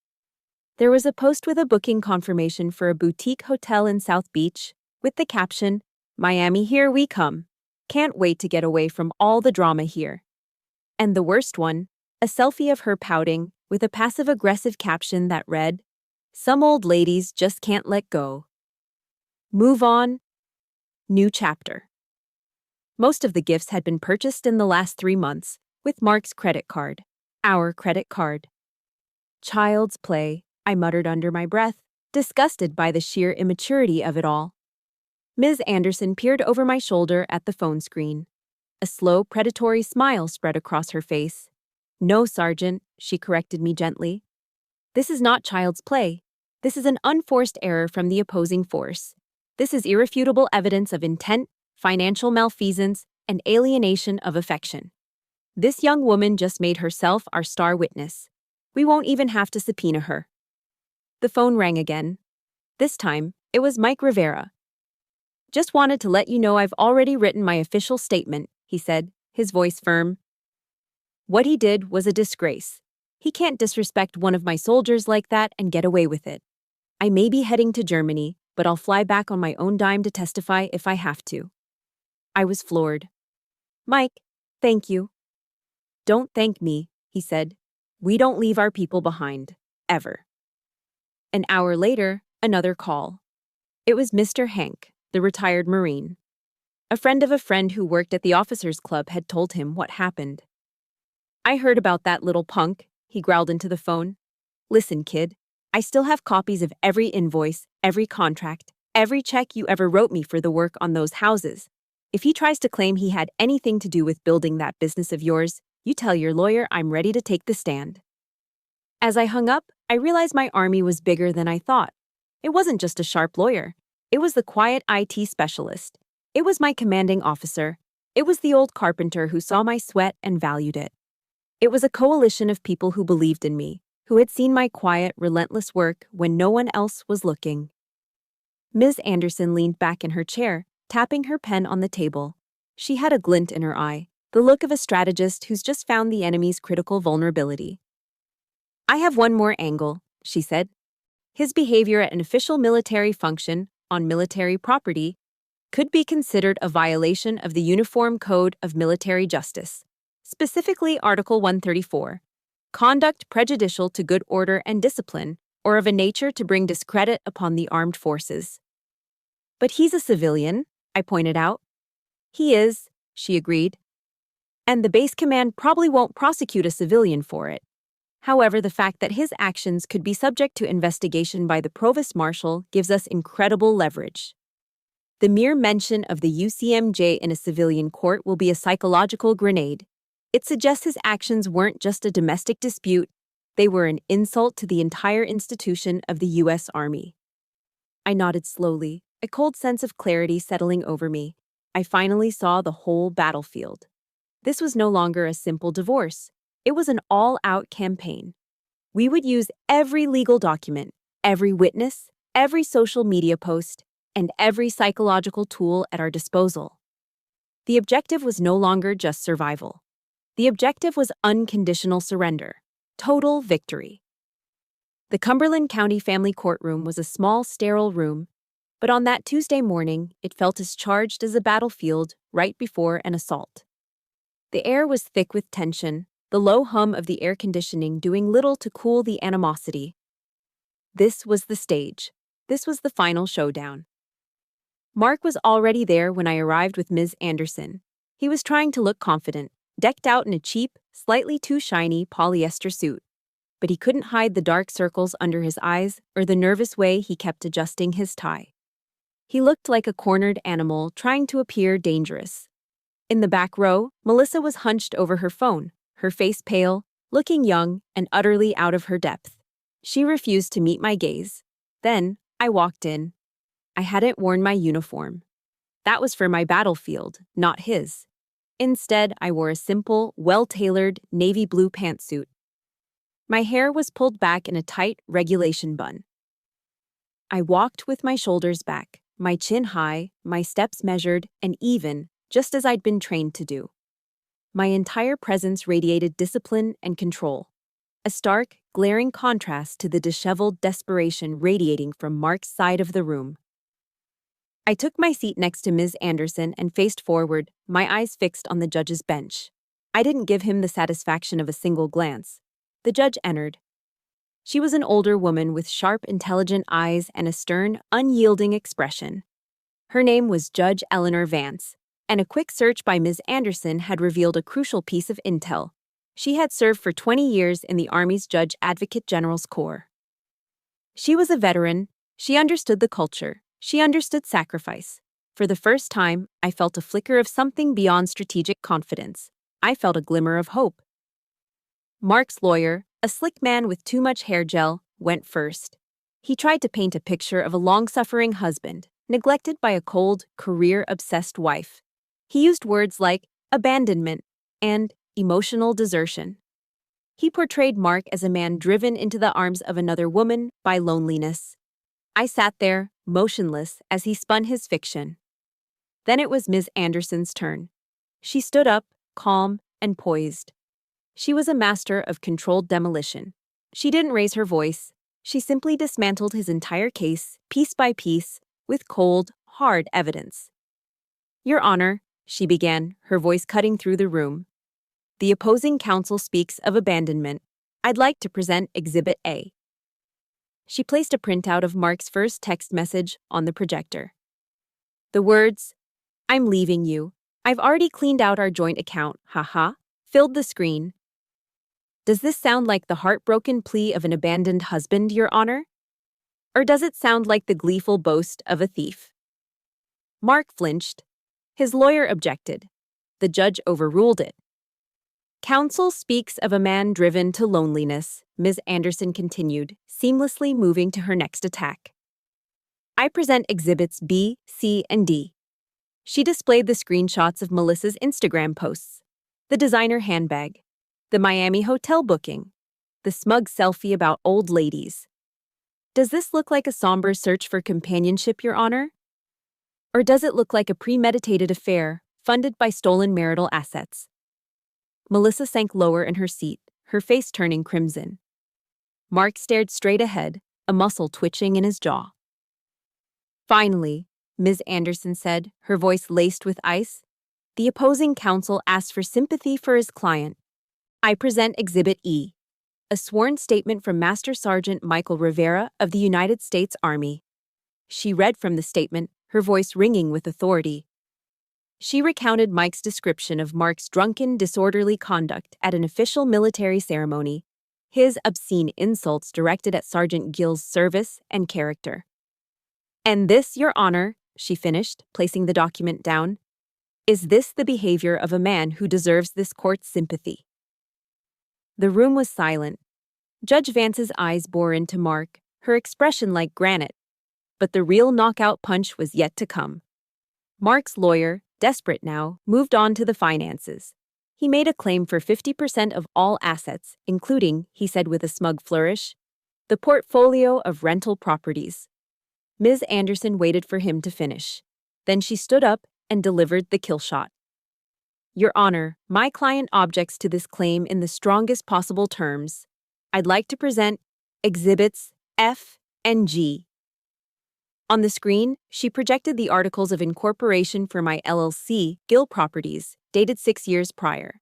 There was a post with a booking confirmation for a boutique hotel in South Beach, with the caption, "Miami, here we come. Can't wait to get away from all the drama here." And the worst one, a selfie of her pouting, with a passive-aggressive caption that read, "Some old ladies just can't let go. Move on. New chapter." Most of the gifts had been purchased in the last 3 months, with Mark's credit card. Our credit card. "Child's play," I muttered under my breath, disgusted by the sheer immaturity of it all. Ms. Anderson peered over my shoulder at the phone screen. A slow, predatory smile spread across her face. "No, Sergeant," she corrected me gently. "This is not child's play. This is an unforced error from the opposing force. This is irrefutable evidence of intent, financial malfeasance, and alienation of affection. This young woman just made herself our star witness. We won't even have to subpoena her." The phone rang again. This time, It was Mike Rivera. "Just wanted to let you know I've already written my official statement," he said, his voice firm. "What he did was a disgrace. He can't disrespect one of my soldiers like that and get away with it. I may be heading to Germany, but I'll fly back on my own dime to testify if I have to." I was floored. "Mike, thank you." "Don't thank me," he said. "We don't leave our people behind. Ever." An hour later, another call. It was Mr. Hank, the retired Marine. A friend of a friend who worked at the officers' club had told him what happened. "I heard about that little punk," he growled into the phone. "Listen, kid, I still have copies of every invoice, every contract, every check you ever wrote me for the work on those houses. If he tries to claim he had anything to do with building that business of yours, you tell your lawyer I'm ready to take the stand." As I hung up, I realized my army was bigger than I thought. It wasn't just a sharp lawyer. It was the quiet IT specialist. It was my commanding officer. It was the old carpenter who saw my sweat and valued it. It was a coalition of people who believed in me, who had seen my quiet, relentless work when no one else was looking. Ms. Anderson leaned back in her chair, tapping her pen on the table. She had a glint in her eye, the look of a strategist who's just found the enemy's critical vulnerability. "I have one more angle," she said. "His behavior at an official military function on military property could be considered a violation of the Uniform Code of Military Justice, specifically Article 134, conduct prejudicial to good order and discipline, or of a nature to bring discredit upon the armed forces." "But he's a civilian," I pointed out. "He is," she agreed. "And the base command probably won't prosecute a civilian for it. However, the fact that his actions could be subject to investigation by the Provost Marshal gives us incredible leverage. The mere mention of the UCMJ in a civilian court will be a psychological grenade. It suggests his actions weren't just a domestic dispute, they were an insult to the entire institution of the U.S. Army." I nodded slowly, a cold sense of clarity settling over me. I finally saw the whole battlefield. This was no longer a simple divorce. It was an all-out campaign. We would use every legal document, every witness, every social media post, and every psychological tool at our disposal. The objective was no longer just survival. The objective was unconditional surrender, total victory. The Cumberland County Family Courtroom was a small, sterile room, but on that Tuesday morning, it felt as charged as a battlefield right before an assault. The air was thick with tension, the low hum of the air conditioning doing little to cool the animosity. This was the stage. This was the final showdown. Mark was already there when I arrived with Ms. Anderson. He was trying to look confident, decked out in a cheap, slightly too shiny polyester suit. But he couldn't hide the dark circles under his eyes or the nervous way he kept adjusting his tie. He looked like a cornered animal trying to appear dangerous. In the back row, Melissa was hunched over her phone, her face pale, looking young and utterly out of her depth. She refused to meet my gaze. Then, I walked in. I hadn't worn my uniform. That was for my battlefield, not his. Instead, I wore a simple, well-tailored navy blue pantsuit. My hair was pulled back in a tight regulation bun. I walked with my shoulders back, my chin high, my steps measured and even, just as I'd been trained to do. My entire presence radiated discipline and control, a stark, glaring contrast to the disheveled desperation radiating from Mark's side of the room. I took my seat next to Ms. Anderson and faced forward, my eyes fixed on the judge's bench. I didn't give him the satisfaction of a single glance. The judge entered. She was an older woman with sharp, intelligent eyes and a stern, unyielding expression. Her name was Judge Eleanor Vance, and a quick search by Ms. Anderson had revealed a crucial piece of intel. She had served for 20 years in the Army's Judge Advocate General's Corps. She was a veteran. She understood the culture. She understood sacrifice. For the first time, I felt a flicker of something beyond strategic confidence. I felt a glimmer of hope. Mark's lawyer, a slick man with too much hair gel, went first. He tried to paint a picture of a long-suffering husband, neglected by a cold, career-obsessed wife. He used words like abandonment and emotional desertion. He portrayed Mark as a man driven into the arms of another woman by loneliness. I sat there, motionless as he spun his fiction. Then it was Ms. Anderson's turn. She stood up, calm and poised. She was a master of controlled demolition. She didn't raise her voice. She simply dismantled his entire case, piece by piece, with cold, hard evidence. "Your Honor," she began, her voice cutting through the room. "The opposing counsel speaks of abandonment. I'd like to present Exhibit A." She placed a printout of Mark's first text message on the projector. The words, "I'm leaving you. I've already cleaned out our joint account, haha," filled the screen. Does this sound like the heartbroken plea of an abandoned husband, Your Honor? Or does it sound like the gleeful boast of a thief? Mark flinched. His lawyer objected. The judge overruled it. "Counsel speaks of a man driven to loneliness," Ms. Anderson continued, seamlessly moving to her next attack. "I present Exhibits B, C, and D." She displayed the screenshots of Melissa's Instagram posts, the designer handbag, the Miami hotel booking, the smug selfie about old ladies. Does this look like a somber search for companionship, Your Honor? Or does it look like a premeditated affair funded by stolen marital assets? Melissa sank lower in her seat, her face turning crimson. Mark stared straight ahead, a muscle twitching in his jaw. "Finally," Ms. Anderson said, her voice laced with ice, "the opposing counsel asked for sympathy for his client. I present Exhibit E, a sworn statement from Master Sergeant Michael Rivera of the United States Army." She read from the statement, her voice ringing with authority. She recounted Mike's description of Mark's drunken, disorderly conduct at an official military ceremony, his obscene insults directed at Sergeant Gill's service and character. "And this, Your Honor," she finished, placing the document down, "is this the behavior of a man who deserves this court's sympathy?" The room was silent. Judge Vance's eyes bore into Mark, her expression like granite. But the real knockout punch was yet to come. Mark's lawyer, desperate now, moved on to the finances. He made a claim for 50% of all assets, including, he said with a smug flourish, the portfolio of rental properties. Ms. Anderson waited for him to finish. Then she stood up and delivered the kill shot. "Your Honor, my client objects to this claim in the strongest possible terms. I'd like to present Exhibits F and G." On the screen, she projected the articles of incorporation for my LLC, Gill Properties, dated 6 years prior.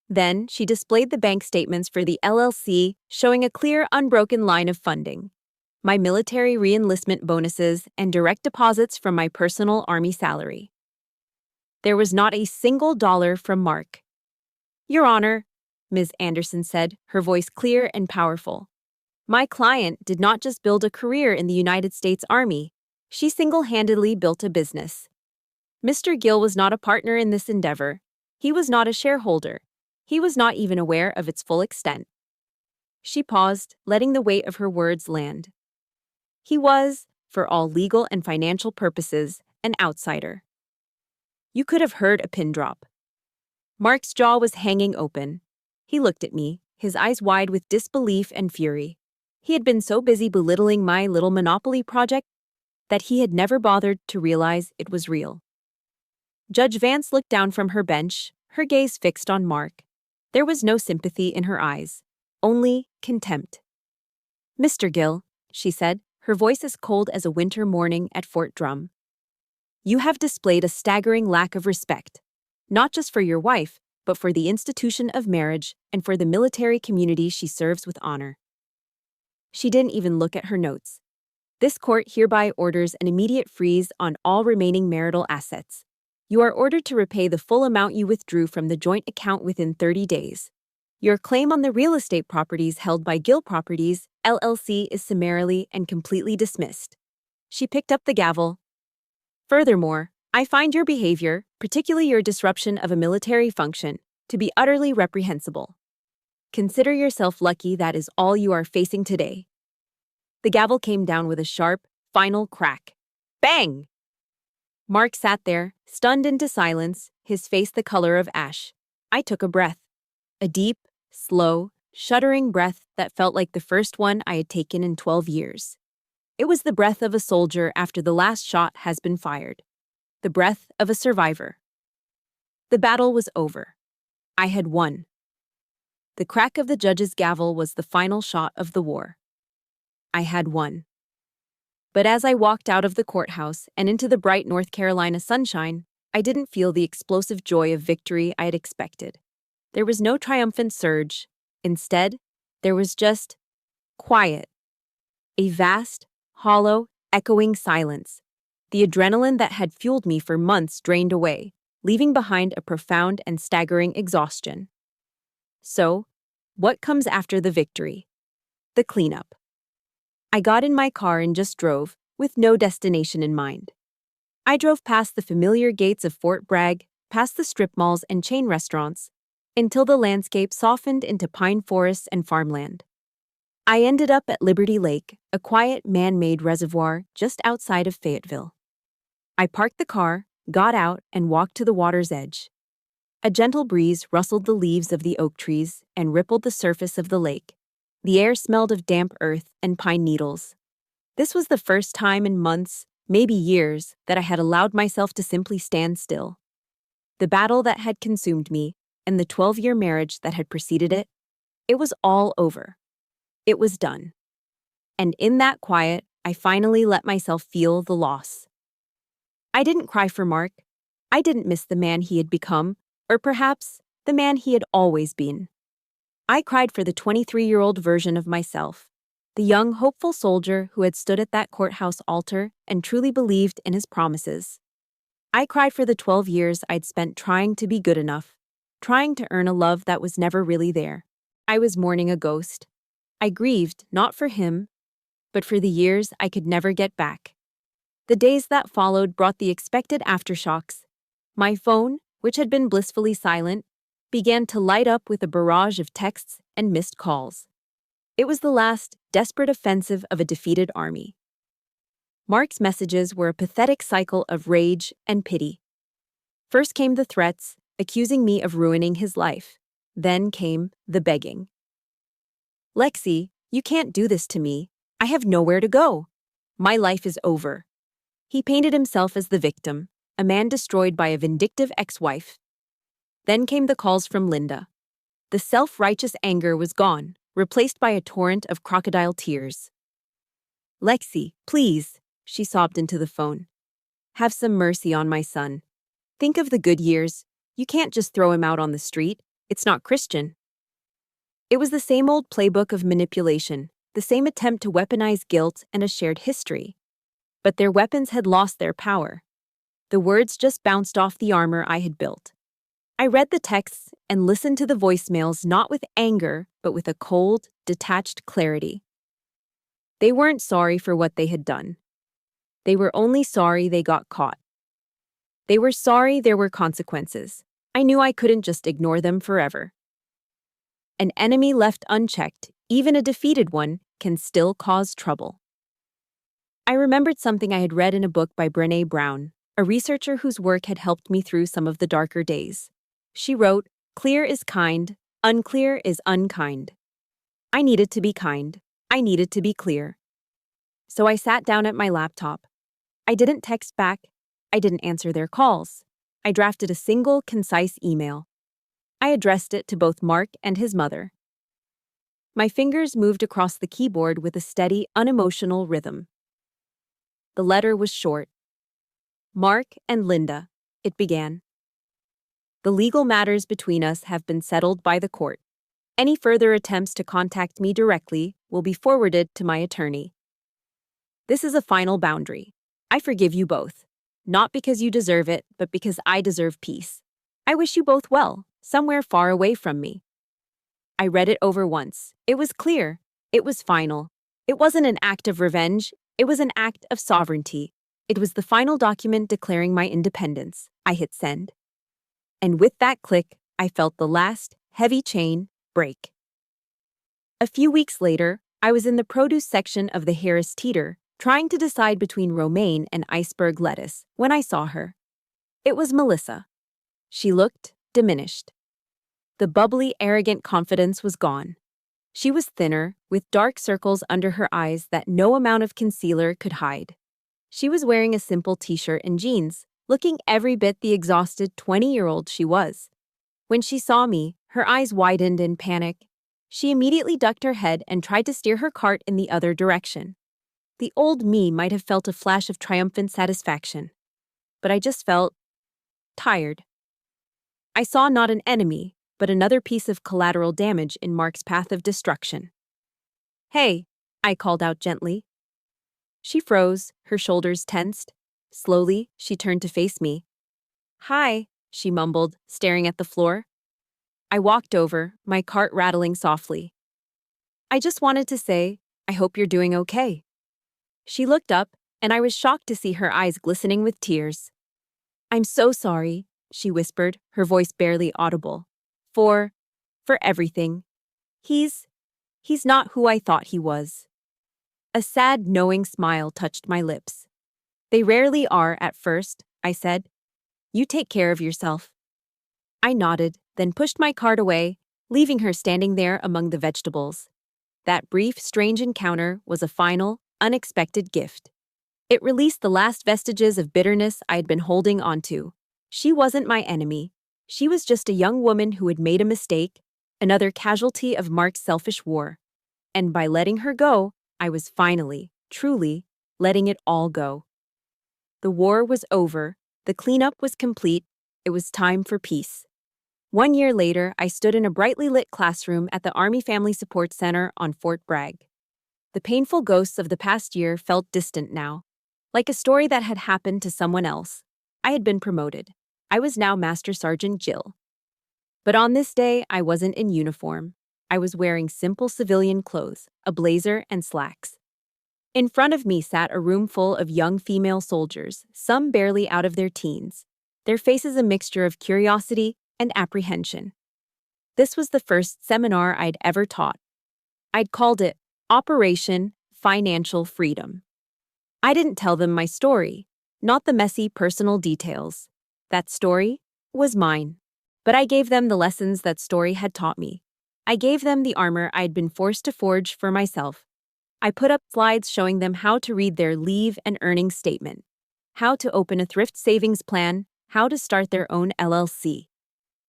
Then, she displayed the bank statements for the LLC, showing a clear, unbroken line of funding, my military re-enlistment bonuses, and direct deposits from my personal Army salary. There was not a single dollar from Mark. "Your Honor," Ms. Anderson said, her voice clear and powerful, "my client did not just build a career in the United States Army. She single-handedly built a business. Mr. Gill was not a partner in this endeavor. He was not a shareholder. He was not even aware of its full extent." She paused, letting the weight of her words land. He was, for all legal and financial purposes, an outsider. You could have heard a pin drop. Mark's jaw was hanging open. He looked at me, his eyes wide with disbelief and fury. He had been so busy belittling my little monopoly project that he had never bothered to realize it was real. Judge Vance looked down from her bench, her gaze fixed on Mark. There was no sympathy in her eyes, only contempt. "Mr. Gill," she said, her voice as cold as a winter morning at Fort Drum, "you have displayed a staggering lack of respect, not just for your wife, but for the institution of marriage and for the military community she serves with honor." She didn't even look at her notes. "This court hereby orders an immediate freeze on all remaining marital assets. You are ordered to repay the full amount you withdrew from the joint account within 30 days. Your claim on the real estate properties held by Gill Properties, LLC is summarily and completely dismissed." She picked up the gavel. "Furthermore, I find your behavior, particularly your disruption of a military function, to be utterly reprehensible. Consider yourself lucky that is all you are facing today." The gavel came down with a sharp, final crack. Bang! Mark sat there, stunned into silence, his face the color of ash. I took a breath. A deep, slow, shuddering breath that felt like the first one I had taken in 12 years. It was the breath of a soldier after the last shot has been fired. The breath of a survivor. The battle was over. I had won. The crack of the judge's gavel was the final shot of the war. I had won. But as I walked out of the courthouse and into the bright North Carolina sunshine, I didn't feel the explosive joy of victory I had expected. There was no triumphant surge. Instead, there was just quiet. A vast, hollow, echoing silence. The adrenaline that had fueled me for months drained away, leaving behind a profound and staggering exhaustion. So, what comes after the victory? The cleanup. I got in my car and just drove, with no destination in mind. I drove past the familiar gates of Fort Bragg, past the strip malls and chain restaurants, until the landscape softened into pine forests and farmland. I ended up at Liberty Lake, a quiet man-made reservoir just outside of Fayetteville. I parked the car, got out, and walked to the water's edge. A gentle breeze rustled the leaves of the oak trees and rippled the surface of the lake. The air smelled of damp earth and pine needles. This was the first time in months, maybe years, that I had allowed myself to simply stand still. The battle that had consumed me, and the 12-year marriage that had preceded it, it was all over. It was done. And in that quiet, I finally let myself feel the loss. I didn't cry for Mark. I didn't miss the man he had become, or perhaps the man he had always been. I cried for the 23-year-old version of myself, the young, hopeful soldier who had stood at that courthouse altar and truly believed in his promises. I cried for the 12 years I'd spent trying to be good enough, trying to earn a love that was never really there. I was mourning a ghost. I grieved not for him, but for the years I could never get back. The days that followed brought the expected aftershocks. My phone, which had been blissfully silent, began to light up with a barrage of texts and missed calls. It was the last, desperate offensive of a defeated army. Mark's messages were a pathetic cycle of rage and pity. First came the threats, accusing me of ruining his life. Then came the begging. "Lexie, you can't do this to me. I have nowhere to go. My life is over." He painted himself as the victim, a man destroyed by a vindictive ex-wife. Then came the calls from Linda. The self-righteous anger was gone, replaced by a torrent of crocodile tears. "Lexie, please," she sobbed into the phone. "Have some mercy on my son. Think of the good years. You can't just throw him out on the street. It's not Christian." It was the same old playbook of manipulation, the same attempt to weaponize guilt and a shared history. But their weapons had lost their power. The words just bounced off the armor I had built. I read the texts and listened to the voicemails not with anger, but with a cold, detached clarity. They weren't sorry for what they had done. They were only sorry they got caught. They were sorry there were consequences. I knew I couldn't just ignore them forever. An enemy left unchecked, even a defeated one, can still cause trouble. I remembered something I had read in a book by Brené Brown, a researcher whose work had helped me through some of the darker days. She wrote, "Clear is kind, unclear is unkind." I needed to be kind. I needed to be clear. So I sat down at my laptop. I didn't text back. I didn't answer their calls. I drafted a single, concise email. I addressed it to both Mark and his mother. My fingers moved across the keyboard with a steady, unemotional rhythm. The letter was short. "Mark and Linda," it began. "The legal matters between us have been settled by the court. Any further attempts to contact me directly will be forwarded to my attorney. This is a final boundary. I forgive you both, not because you deserve it, but because I deserve peace. I wish you both well, somewhere far away from me." I read it over once. It was clear. It was final. It wasn't an act of revenge. It was an act of sovereignty. It was the final document declaring my independence. I hit send. And with that click, I felt the last, heavy chain break. A few weeks later, I was in the produce section of the Harris Teeter, trying to decide between romaine and iceberg lettuce, when I saw her. It was Melissa. She looked diminished. The bubbly, arrogant confidence was gone. She was thinner, with dark circles under her eyes that no amount of concealer could hide. She was wearing a simple t-shirt and jeans, looking every bit the exhausted 20-year-old she was. When she saw me, her eyes widened in panic. She immediately ducked her head and tried to steer her cart in the other direction. The old me might have felt a flash of triumphant satisfaction. But I just felt tired. I saw not an enemy, but another piece of collateral damage in Mark's path of destruction. "Hey," I called out gently. She froze, her shoulders tensed. Slowly, she turned to face me. "Hi," she mumbled, staring at the floor. I walked over, my cart rattling softly. "I just wanted to say, I hope you're doing okay." She looked up, and I was shocked to see her eyes glistening with tears. "I'm so sorry," she whispered, her voice barely audible. For everything. He's not who I thought he was." A sad, knowing smile touched my lips. "They rarely are at first," I said. "You take care of yourself." I nodded, then pushed my cart away, leaving her standing there among the vegetables. That brief, strange encounter was a final, unexpected gift. It released the last vestiges of bitterness I had been holding onto. She wasn't my enemy. She was just a young woman who had made a mistake, another casualty of Mark's selfish war. And by letting her go, I was finally, truly, letting it all go. The war was over, the cleanup was complete, it was time for peace. 1 year later, I stood in a brightly lit classroom at the Army Family Support Center on Fort Bragg. The painful ghosts of the past year felt distant now, like a story that had happened to someone else. I had been promoted. I was now Master Sergeant Jill. But on this day, I wasn't in uniform. I was wearing simple civilian clothes, a blazer and slacks. In front of me sat a room full of young female soldiers, some barely out of their teens, their faces a mixture of curiosity and apprehension. This was the first seminar I'd ever taught. I'd called it Operation Financial Freedom. I didn't tell them my story, not the messy personal details. That story was mine. But I gave them the lessons that story had taught me. I gave them the armor I'd been forced to forge for myself. I put up slides showing them how to read their leave and earnings statement, how to open a thrift savings plan, how to start their own LLC.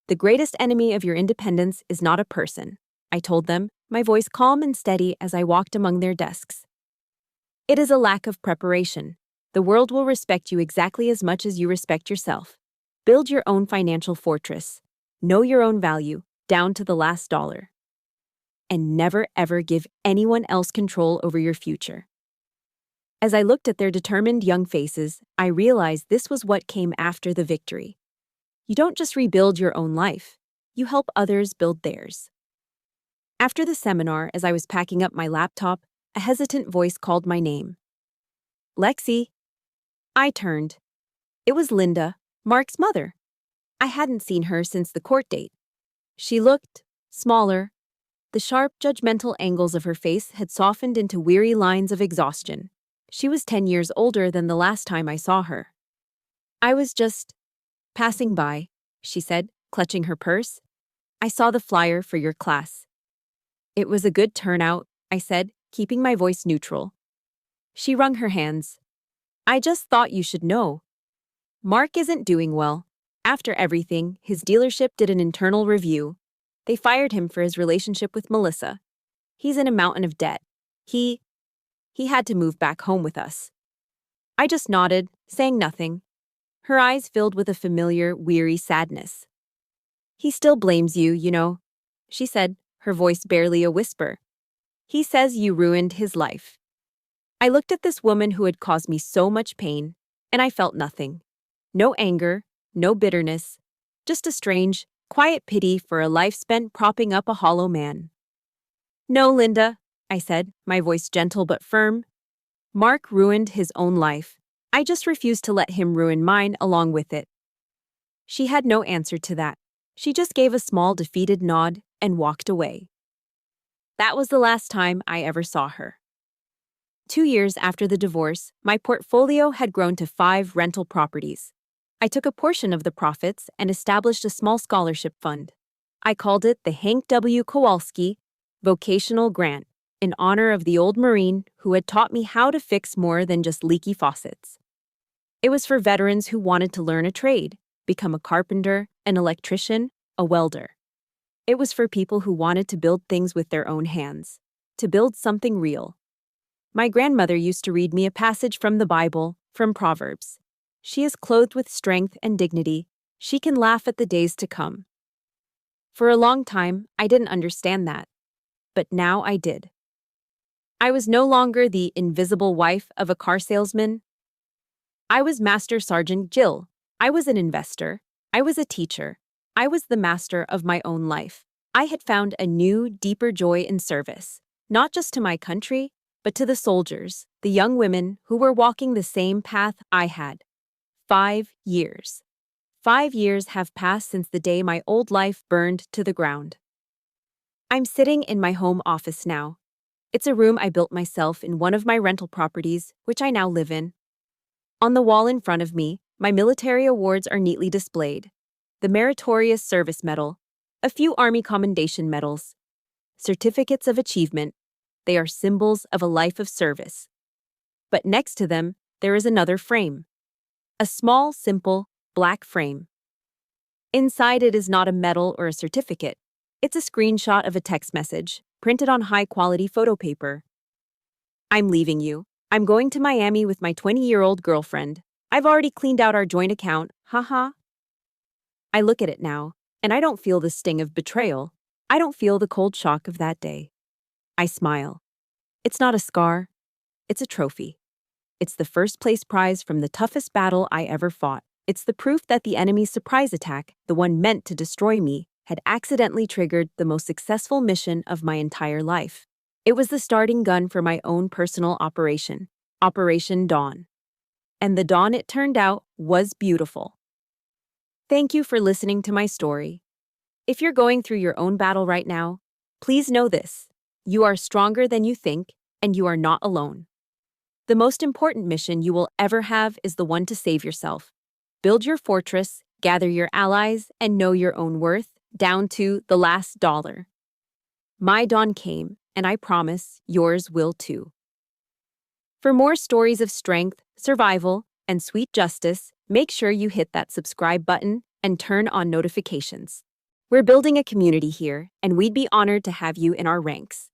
The greatest enemy of your independence is not a person, I told them, my voice calm and steady as I walked among their desks. It is a lack of preparation. The world will respect you exactly as much as you respect yourself. Build your own financial fortress. Know your own value, down to the last dollar. And never ever give anyone else control over your future. As I looked at their determined young faces, I realized this was what came after the victory. You don't just rebuild your own life, you help others build theirs. After the seminar, as I was packing up my laptop, a hesitant voice called my name. "Lexie." I turned. It was Linda, Mark's mother. I hadn't seen her since the court date. She looked smaller. The sharp, judgmental angles of her face had softened into weary lines of exhaustion. She was 10 years older than the last time I saw her. "I was just passing by," she said, clutching her purse. "I saw the flyer for your class." "It was a good turnout," I said, keeping my voice neutral. She wrung her hands. "I just thought you should know. Mark isn't doing well. After everything, his dealership did an internal review. They fired him for his relationship with Melissa. He's in a mountain of debt. He had to move back home with us." I just nodded, saying nothing. Her eyes filled with a familiar, weary sadness. "He still blames you, you know," she said, her voice barely a whisper. "He says you ruined his life." I looked at this woman who had caused me so much pain, and I felt nothing. No anger, no bitterness, just a strange, quiet pity for a life spent propping up a hollow man. "No, Linda," I said, my voice gentle but firm. "Mark ruined his own life. I just refused to let him ruin mine along with it." She had no answer to that. She just gave a small, defeated nod and walked away. That was the last time I ever saw her. 2 years after the divorce, my portfolio had grown to 5 rental properties. I took a portion of the profits and established a small scholarship fund. I called it the Hank W. Kowalski Vocational Grant, in honor of the old Marine who had taught me how to fix more than just leaky faucets. It was for veterans who wanted to learn a trade, become a carpenter, an electrician, a welder. It was for people who wanted to build things with their own hands, to build something real. My grandmother used to read me a passage from the Bible, from Proverbs. She is clothed with strength and dignity. She can laugh at the days to come. For a long time, I didn't understand that. But now I did. I was no longer the invisible wife of a car salesman. I was Master Sergeant Jill. I was an investor. I was a teacher. I was the master of my own life. I had found a new, deeper joy in service, not just to my country, but to the soldiers, the young women who were walking the same path I had. 5 years. 5 years have passed since the day my old life burned to the ground. I'm sitting in my home office now. It's a room I built myself in one of my rental properties, which I now live in. On the wall in front of me, my military awards are neatly displayed. The Meritorious Service Medal, a few Army Commendation Medals, certificates of achievement. They are symbols of a life of service. But next to them, there is another frame. A small, simple, black frame. Inside it is not a medal or a certificate. It's a screenshot of a text message, printed on high-quality photo paper. I'm leaving you. I'm going to Miami with my 20-year-old girlfriend. I've already cleaned out our joint account, haha. I look at it now, and I don't feel the sting of betrayal. I don't feel the cold shock of that day. I smile. It's not a scar. It's a trophy. It's the first-place prize from the toughest battle I ever fought. It's the proof that the enemy's surprise attack, the one meant to destroy me, had accidentally triggered the most successful mission of my entire life. It was the starting gun for my own personal operation, Operation Dawn. And the dawn it turned out was beautiful. Thank you for listening to my story. If you're going through your own battle right now, please know this. You are stronger than you think, and you are not alone. The most important mission you will ever have is the one to save yourself. Build your fortress, gather your allies, and know your own worth, down to the last dollar. My dawn came, and I promise yours will too. For more stories of strength, survival, and sweet justice, make sure you hit that subscribe button and turn on notifications. We're building a community here, and we'd be honored to have you in our ranks.